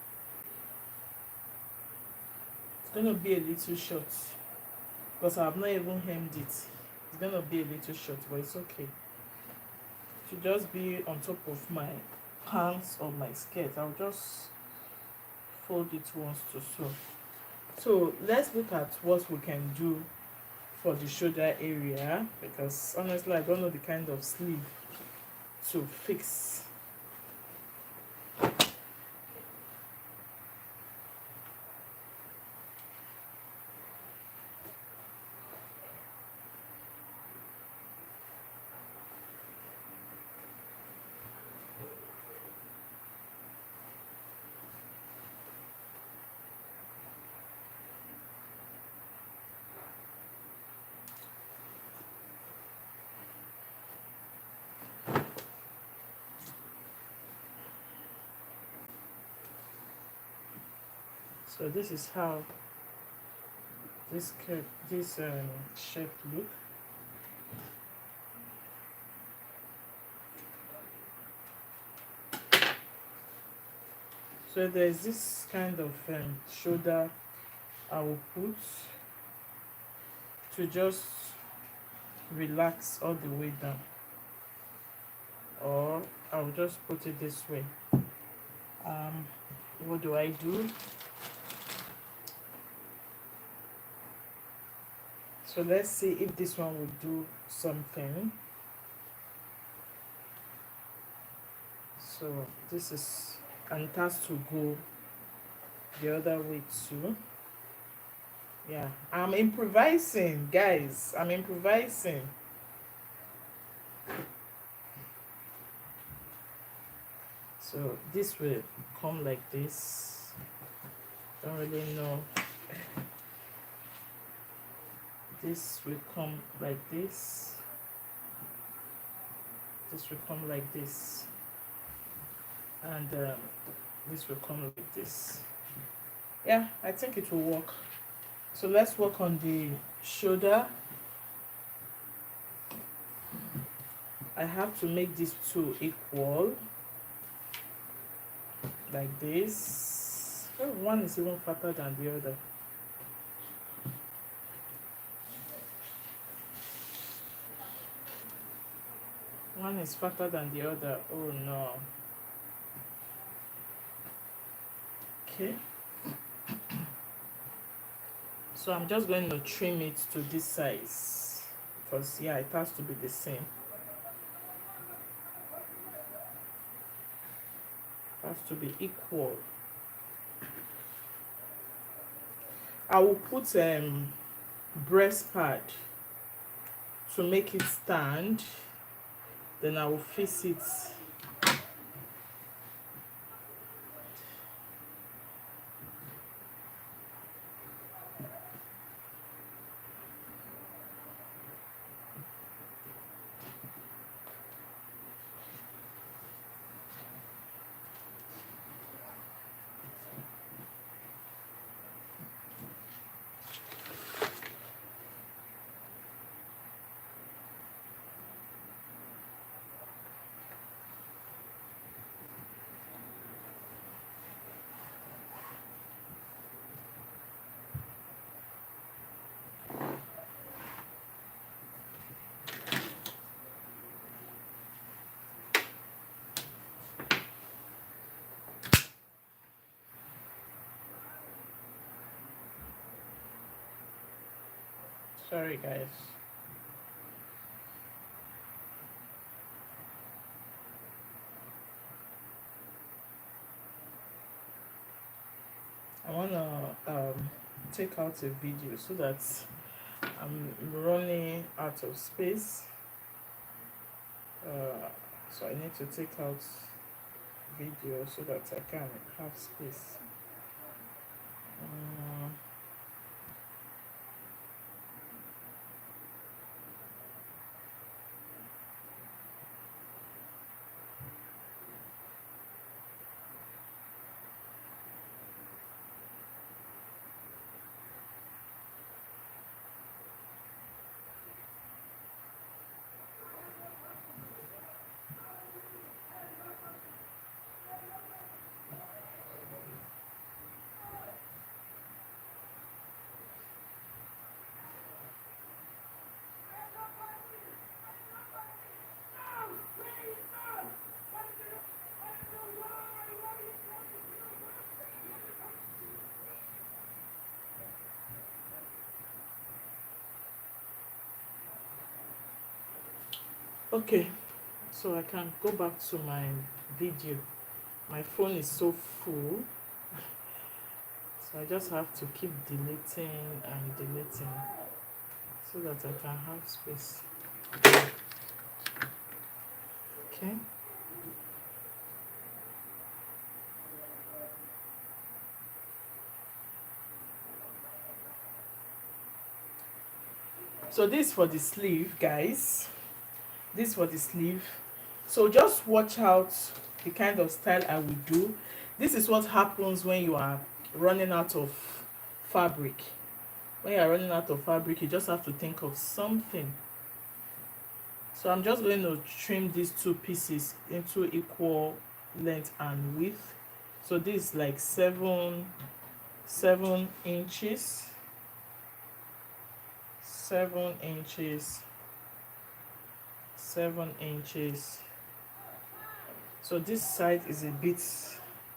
It's gonna be a little short because I have not even hemmed it. It's gonna be a little short, but it's okay. It should just be on top of my pants or my skirt. I'll just fold it once to sew. So let's look at what we can do for the shoulder area, because honestly I don't know the kind of sleeve to fix. So this is how this shape look. So there's this kind of shoulder I will put to just relax all the way down, or I'll just put it this way. What do I do? So let's see if this one will do something. So this is, and it has to go the other way too. Yeah, I'm improvising, guys. I'm improvising. So this will come like this. Don't really know. This will come like this. This will come like this. And this will come like this. Yeah, I think it will work. So let's work on the shoulder. I have to make these two equal, like this. Oh, one is even fatter than the other. One is fatter than the other. Oh no. Okay. So I'm just going to trim it to this size, because yeah, it has to be the same. It has to be equal. I will put breast pad to make it stand. Then I will fix it. Sorry, guys. I wanna take out a video so that I'm running out of space. So I need to take out video so that I can have space. Okay, so I can go back to my video. My phone is so full, so I just have to keep deleting and deleting so that I can have space. Okay. So this for the sleeve, guys. This for the sleeve. So just watch out the kind of style I will do. This is what happens when you are running out of fabric. When you are running out of fabric, you just have to think of something. So I'm just going to trim these two pieces into equal length and width. So this is like 7 inches, 7 inches, 7 inches. So this side is a bit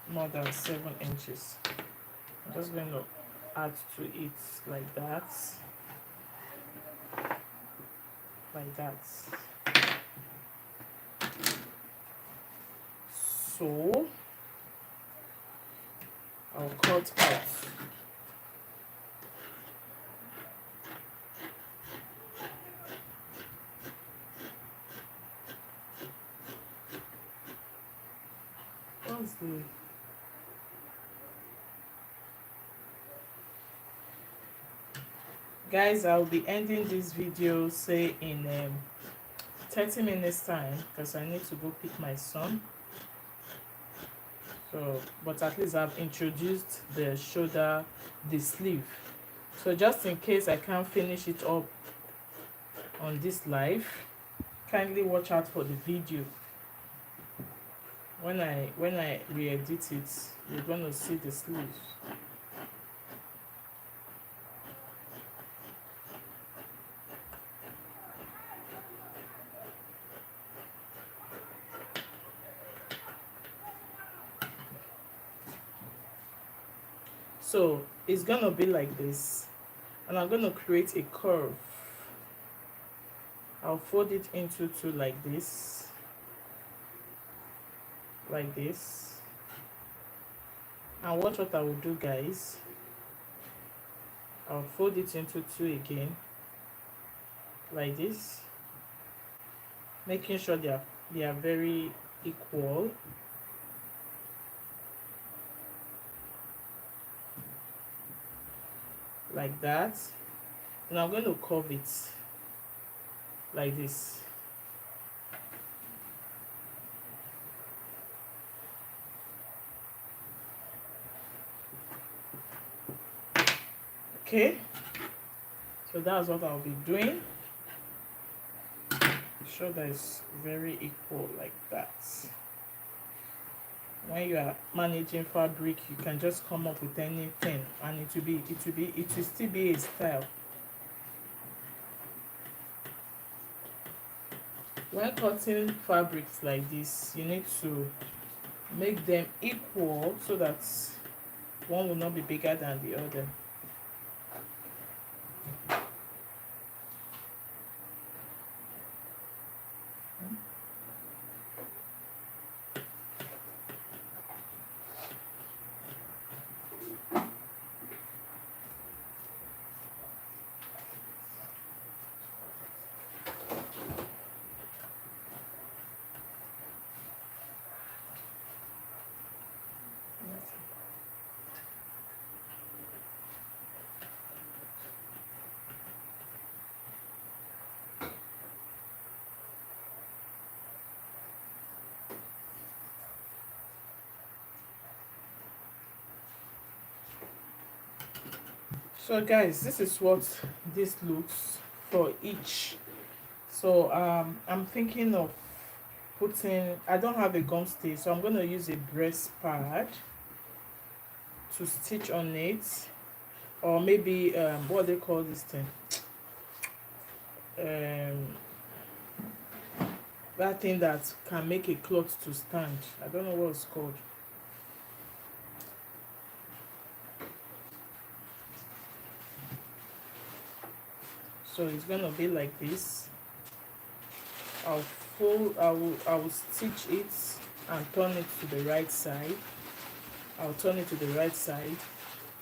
more than 7 inches. I'm just going to add to it like that, like that. So I'll cut out. What's the guys, I'll be ending this video say in 30 minutes time because I need to go pick my son. So but at least I've introduced the shoulder, the sleeve. So just in case I can't finish it up on this live, kindly watch out for the video. When I re-edit it, you're gonna see the sleeve. So it's gonna be like this, and I'm gonna create a curve. I'll fold it into two like this, like this. And watch what I will do, guys. I'll fold it into two again, like this, making sure they are very equal. Like that. And I'm going to curve it like this. Okay, so that's what I'll be doing. Shoulder is very equal like that. When you are managing fabric, you can just come up with anything and it will still be a style. When cutting fabrics like this, you need to make them equal so that one will not be bigger than the other. So guys, this is what this looks for each. So I'm thinking of putting, I don't have a gum stitch, so I'm going to use a breast pad to stitch on it, or maybe what they call this thing, that thing that can make a cloth to stand. I don't know what it's called. So it's gonna be like this. I'll I will stitch it and turn it to the right side. I'll turn it to the right side.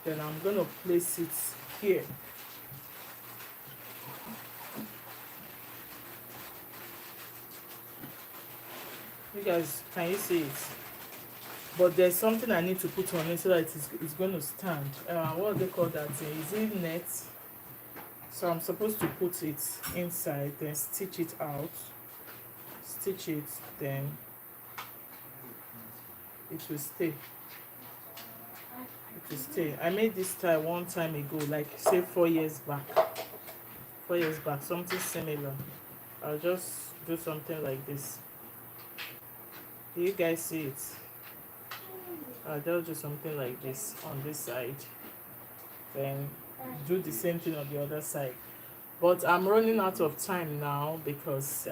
Then I'm going to place it here. You guys, can you see it? But there's something I need to put on it so that it's going to stand. What do they call that thing? Is it net? So I'm supposed to put it inside, then stitch it out. Stitch it, then it will stay. It will stay. I made this style one time ago, like say 4 years back. 4 years back, something similar. I'll just do something like this. Do you guys see it? I'll just do something like this on this side. Then do the same thing on the other side. But I'm running out of time now because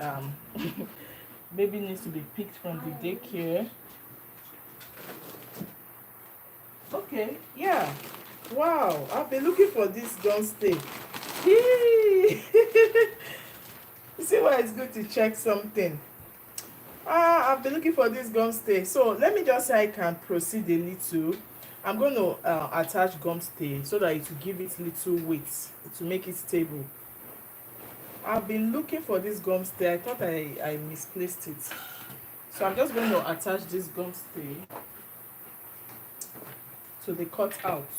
baby needs to be picked from the daycare. Okay, yeah. Wow, I've been looking for this gun stay. You see why it's good to check something. I've been looking for this gum stay. So let me just say I can proceed a little. I'm going to attach gum stay so that it will give it little weight to make it stable. I've been looking for this gum stay. I thought I misplaced it. So I'm just going to attach this gum stay to the cutout.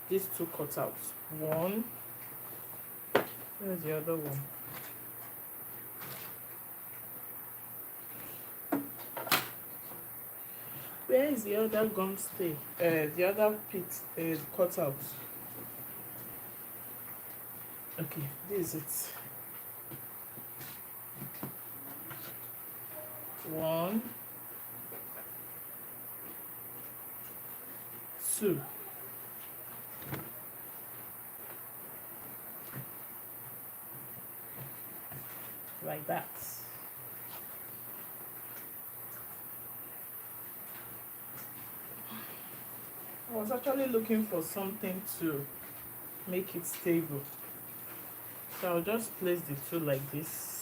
These two cutouts. One. Where's the other one? Where is the other gum stay? The other cutout. Okay, this is it. One, two. Like that. I was actually looking for something to make it stable. So I'll just place the two like this.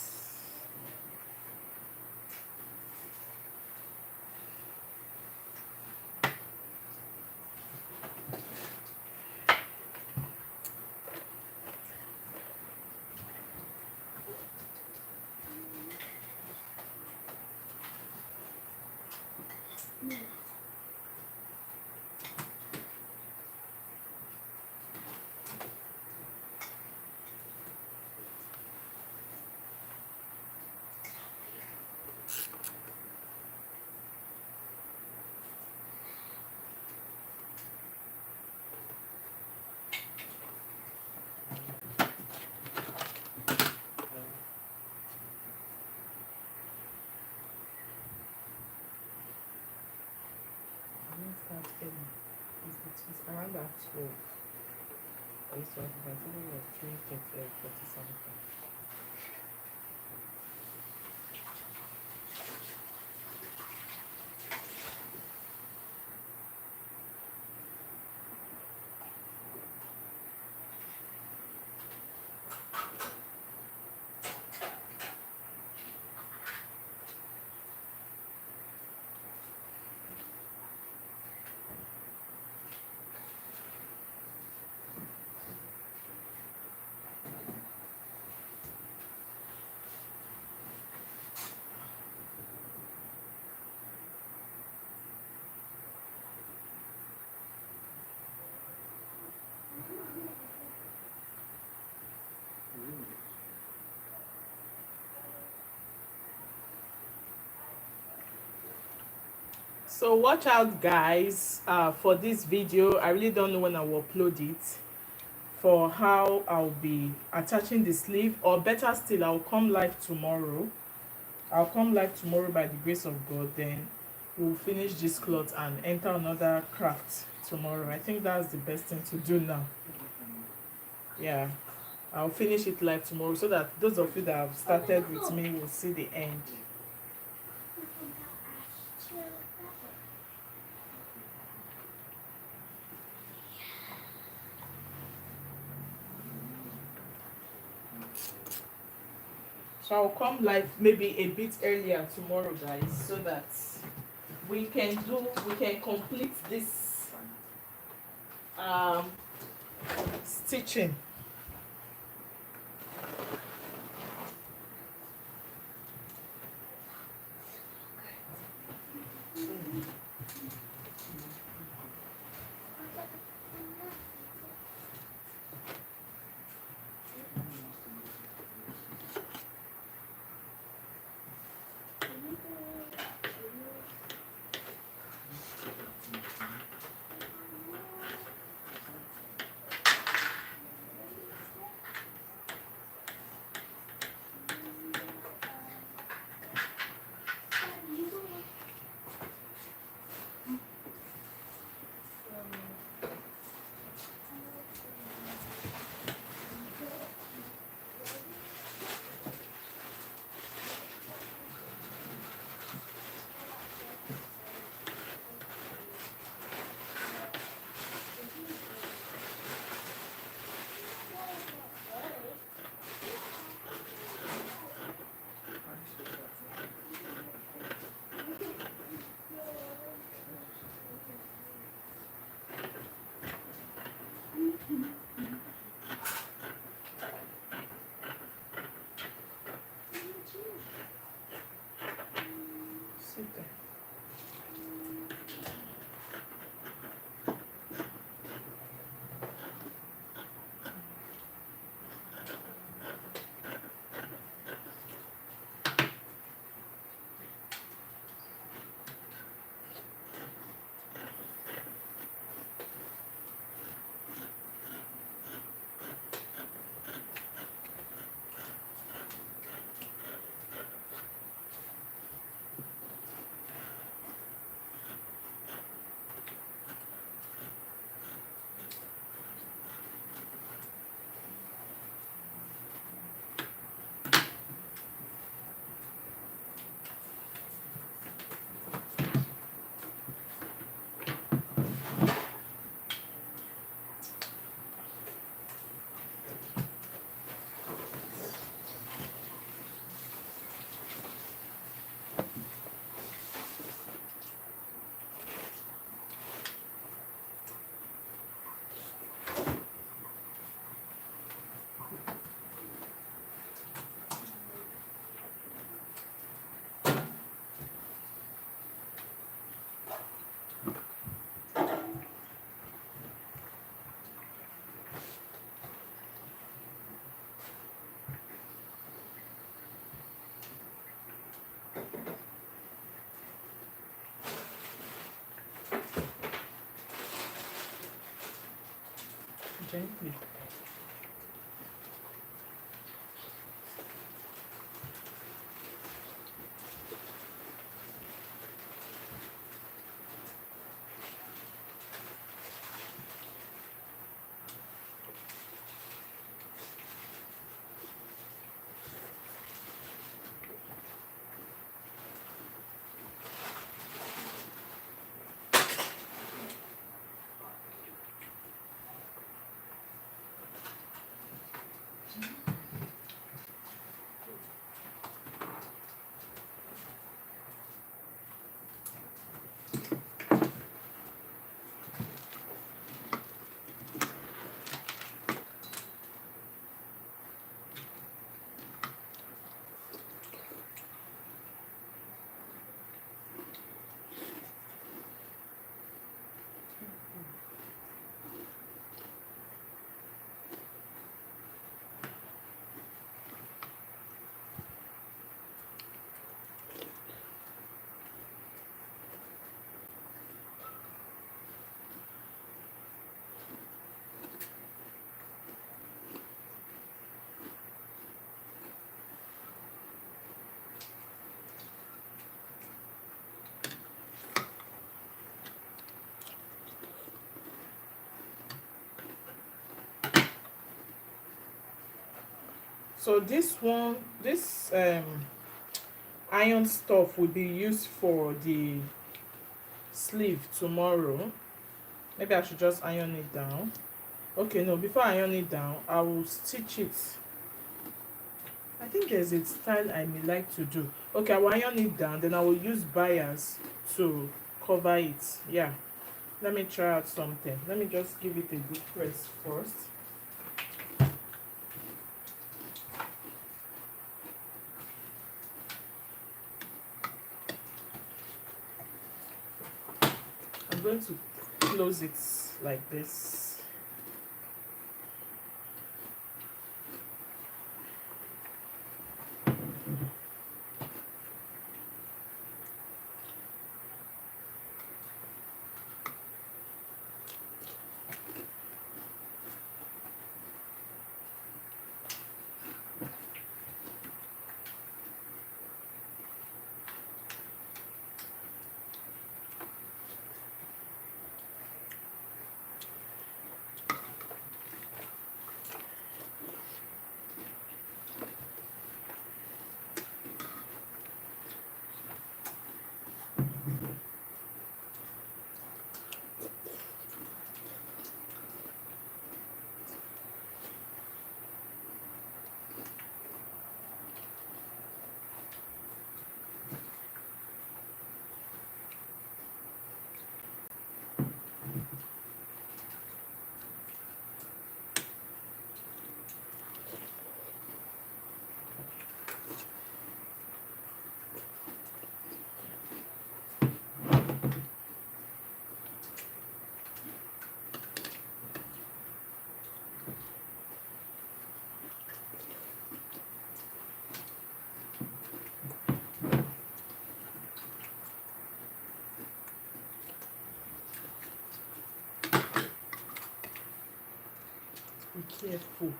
It's around that 12. I used to have about 3:30 or 40 something. So watch out guys for this video. I really don't know when I will upload it, for how I'll be attaching the sleeve, or better still, I'll come live tomorrow. I'll come live tomorrow by the grace of God. Then we'll finish this cloth and enter another craft tomorrow. I think that's the best thing to do now. Yeah, I'll finish it live tomorrow so that those of you that have started with me will see the end. So I'll come live maybe a bit earlier tomorrow, guys, so that we can complete this um stitching. Sit there. Gently. So this iron stuff will be used for the sleeve tomorrow. Maybe I should just iron it down. Okay, no, before I iron it down, I will stitch it. I think there's a style I may like to do. Okay, I will iron it down, then I will use bias to cover it. Yeah, let me try out something. Let me just give it a good press first. I'm going to close it like this. Be careful.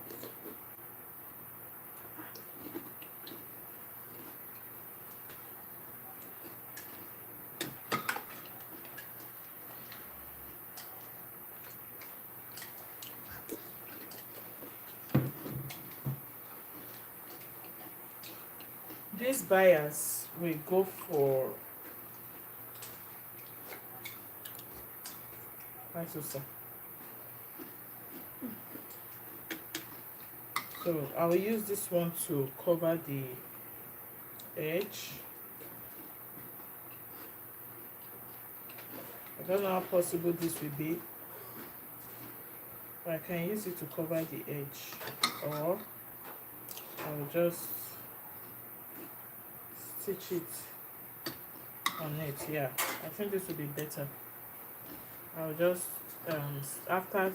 This bias will go for so I will use this one to cover the edge. I don't know how possible this will be, but I can use it to cover the edge, or I will just stitch it on it. Yeah, I think this will be better. I'll just after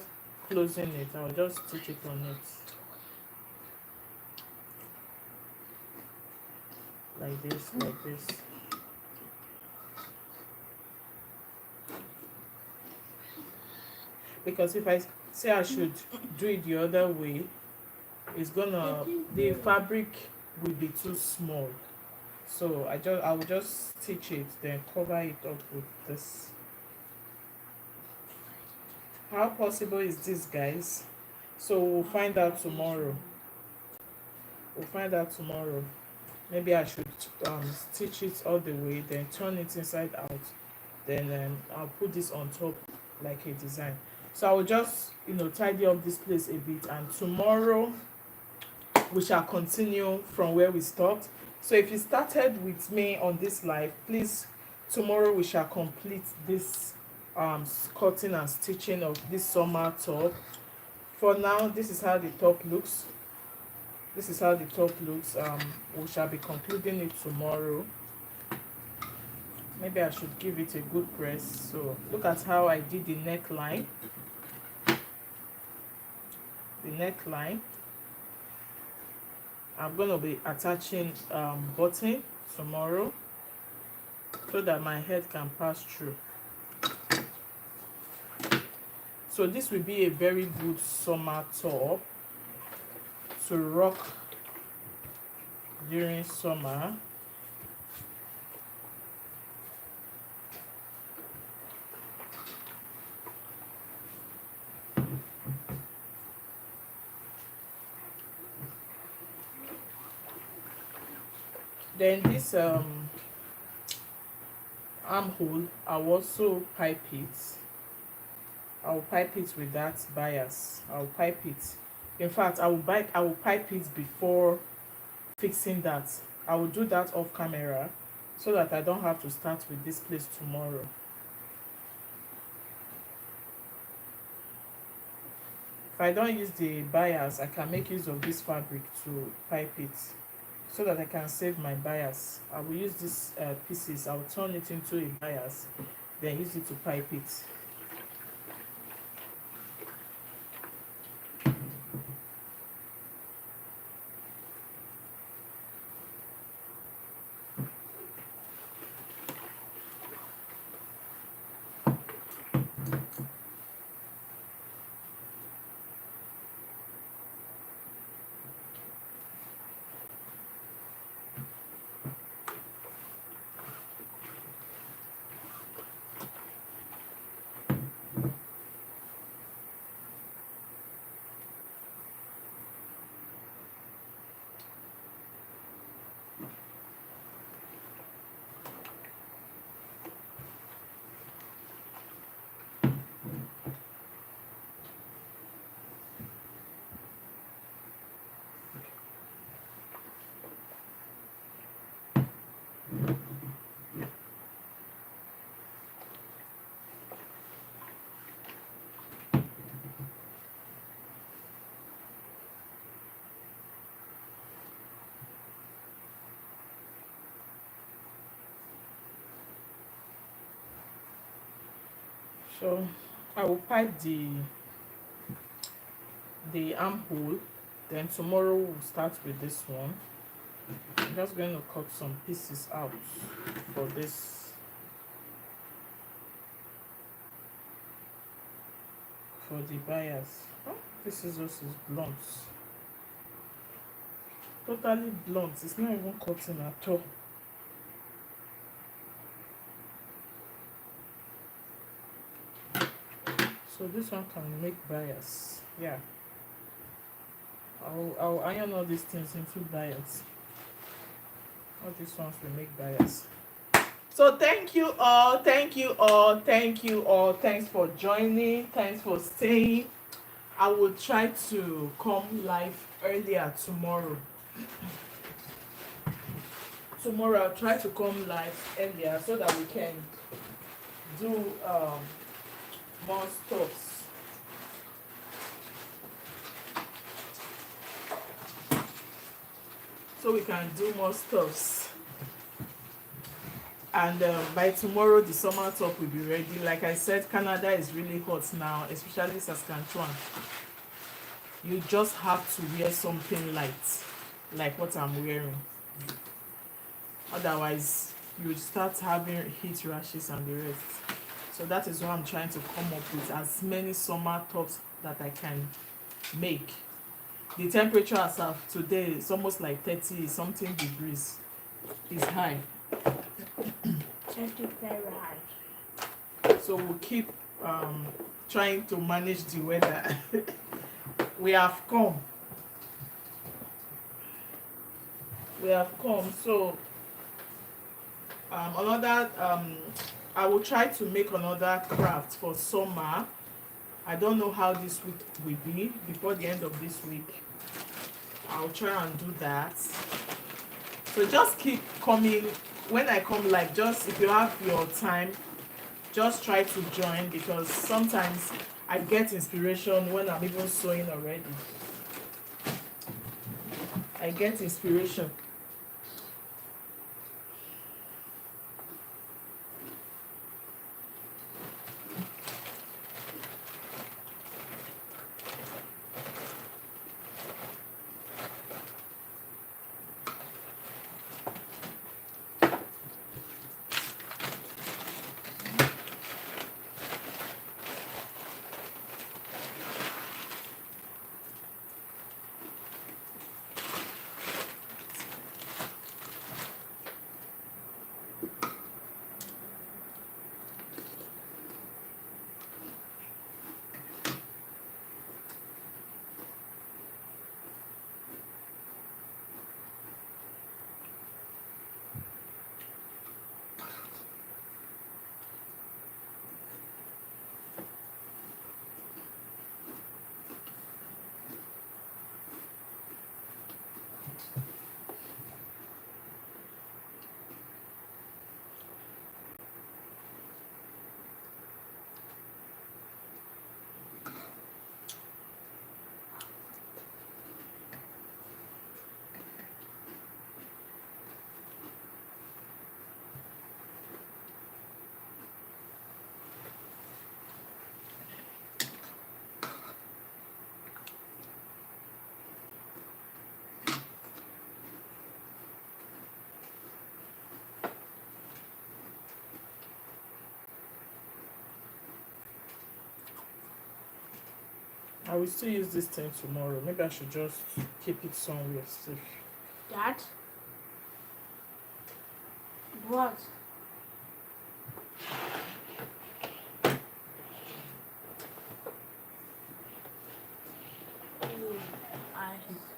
closing it, I'll just stitch it on it like this, like this. Because if I say I should do it the other way, it's gonna, the fabric will be too small. So I will just stitch it, then cover it up with this. How possible is this, guys? So we'll find out tomorrow. We'll find out tomorrow. Maybe I should stitch it all the way, then turn it inside out, then I'll put this on top like a design. So I will just tidy up this place a bit, and tomorrow we shall continue from where we stopped. So if you started with me on this live, please, tomorrow we shall complete this cutting and stitching of this summer top. For now, this is how the top looks. This is how the top looks. We shall be concluding it tomorrow. Maybe I should give it a good press. So look at how I did the neckline. The neckline. I'm going to be attaching button tomorrow so that my head can pass through. So this will be a very good summer top to rock during summer. Then this armhole, I'll also pipe it. I'll pipe it with that bias. I'll pipe it. In fact, I will pipe it before fixing that. I will do that off camera so that I don't have to start with this place tomorrow. If I don't use the bias, I can make use of this fabric to pipe it so that I can save my bias. I will use these pieces, I will turn it into a bias, then use it to pipe it. So I will pipe the armhole, then tomorrow we'll start with this one. I'm just going to cut some pieces out for this, for the bias. Oh, this is also blunt, totally blunt. It's not even cutting at all. So this one can make bias. Yeah, I'll iron all these things into bias. All these ones will make bias. So thank you all, thank you all, thank you all. Thanks for joining, thanks for staying. I will try to come live earlier tomorrow. Tomorrow I'll try to come live earlier so that we can do more stuffs. So we can do more stuffs. And by tomorrow the summer top will be ready. Like I said, Canada is really hot now, especially Saskatchewan. You just have to wear something light, like what I'm wearing. Otherwise you start having heat rashes and the rest. So that is why I'm trying to come up with as many summer tops that I can make. The temperature as of today is almost like 30 something degrees. It's high. 30 very high. So we'll keep trying to manage the weather. We have come. So another I will try to make another craft for summer. I don't know how this week will be. Before the end of this week I'll try and do that. So just keep coming. When I come live, just if you have your time, just try to join, because sometimes I get inspiration when I'm even sewing already. I get inspiration. I will still use this thing tomorrow. Maybe I should just keep it somewhere safe. Dad? What? Ooh, ice.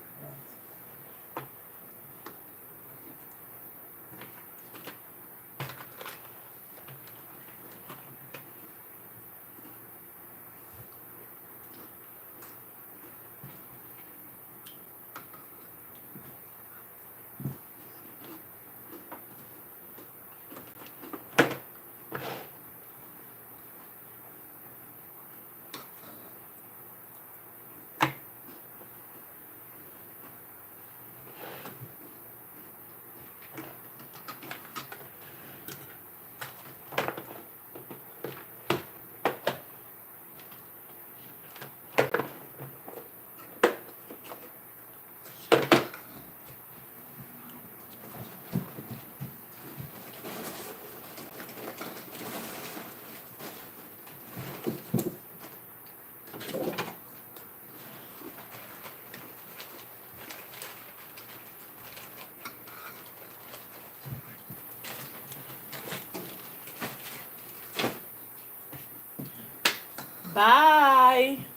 Bye.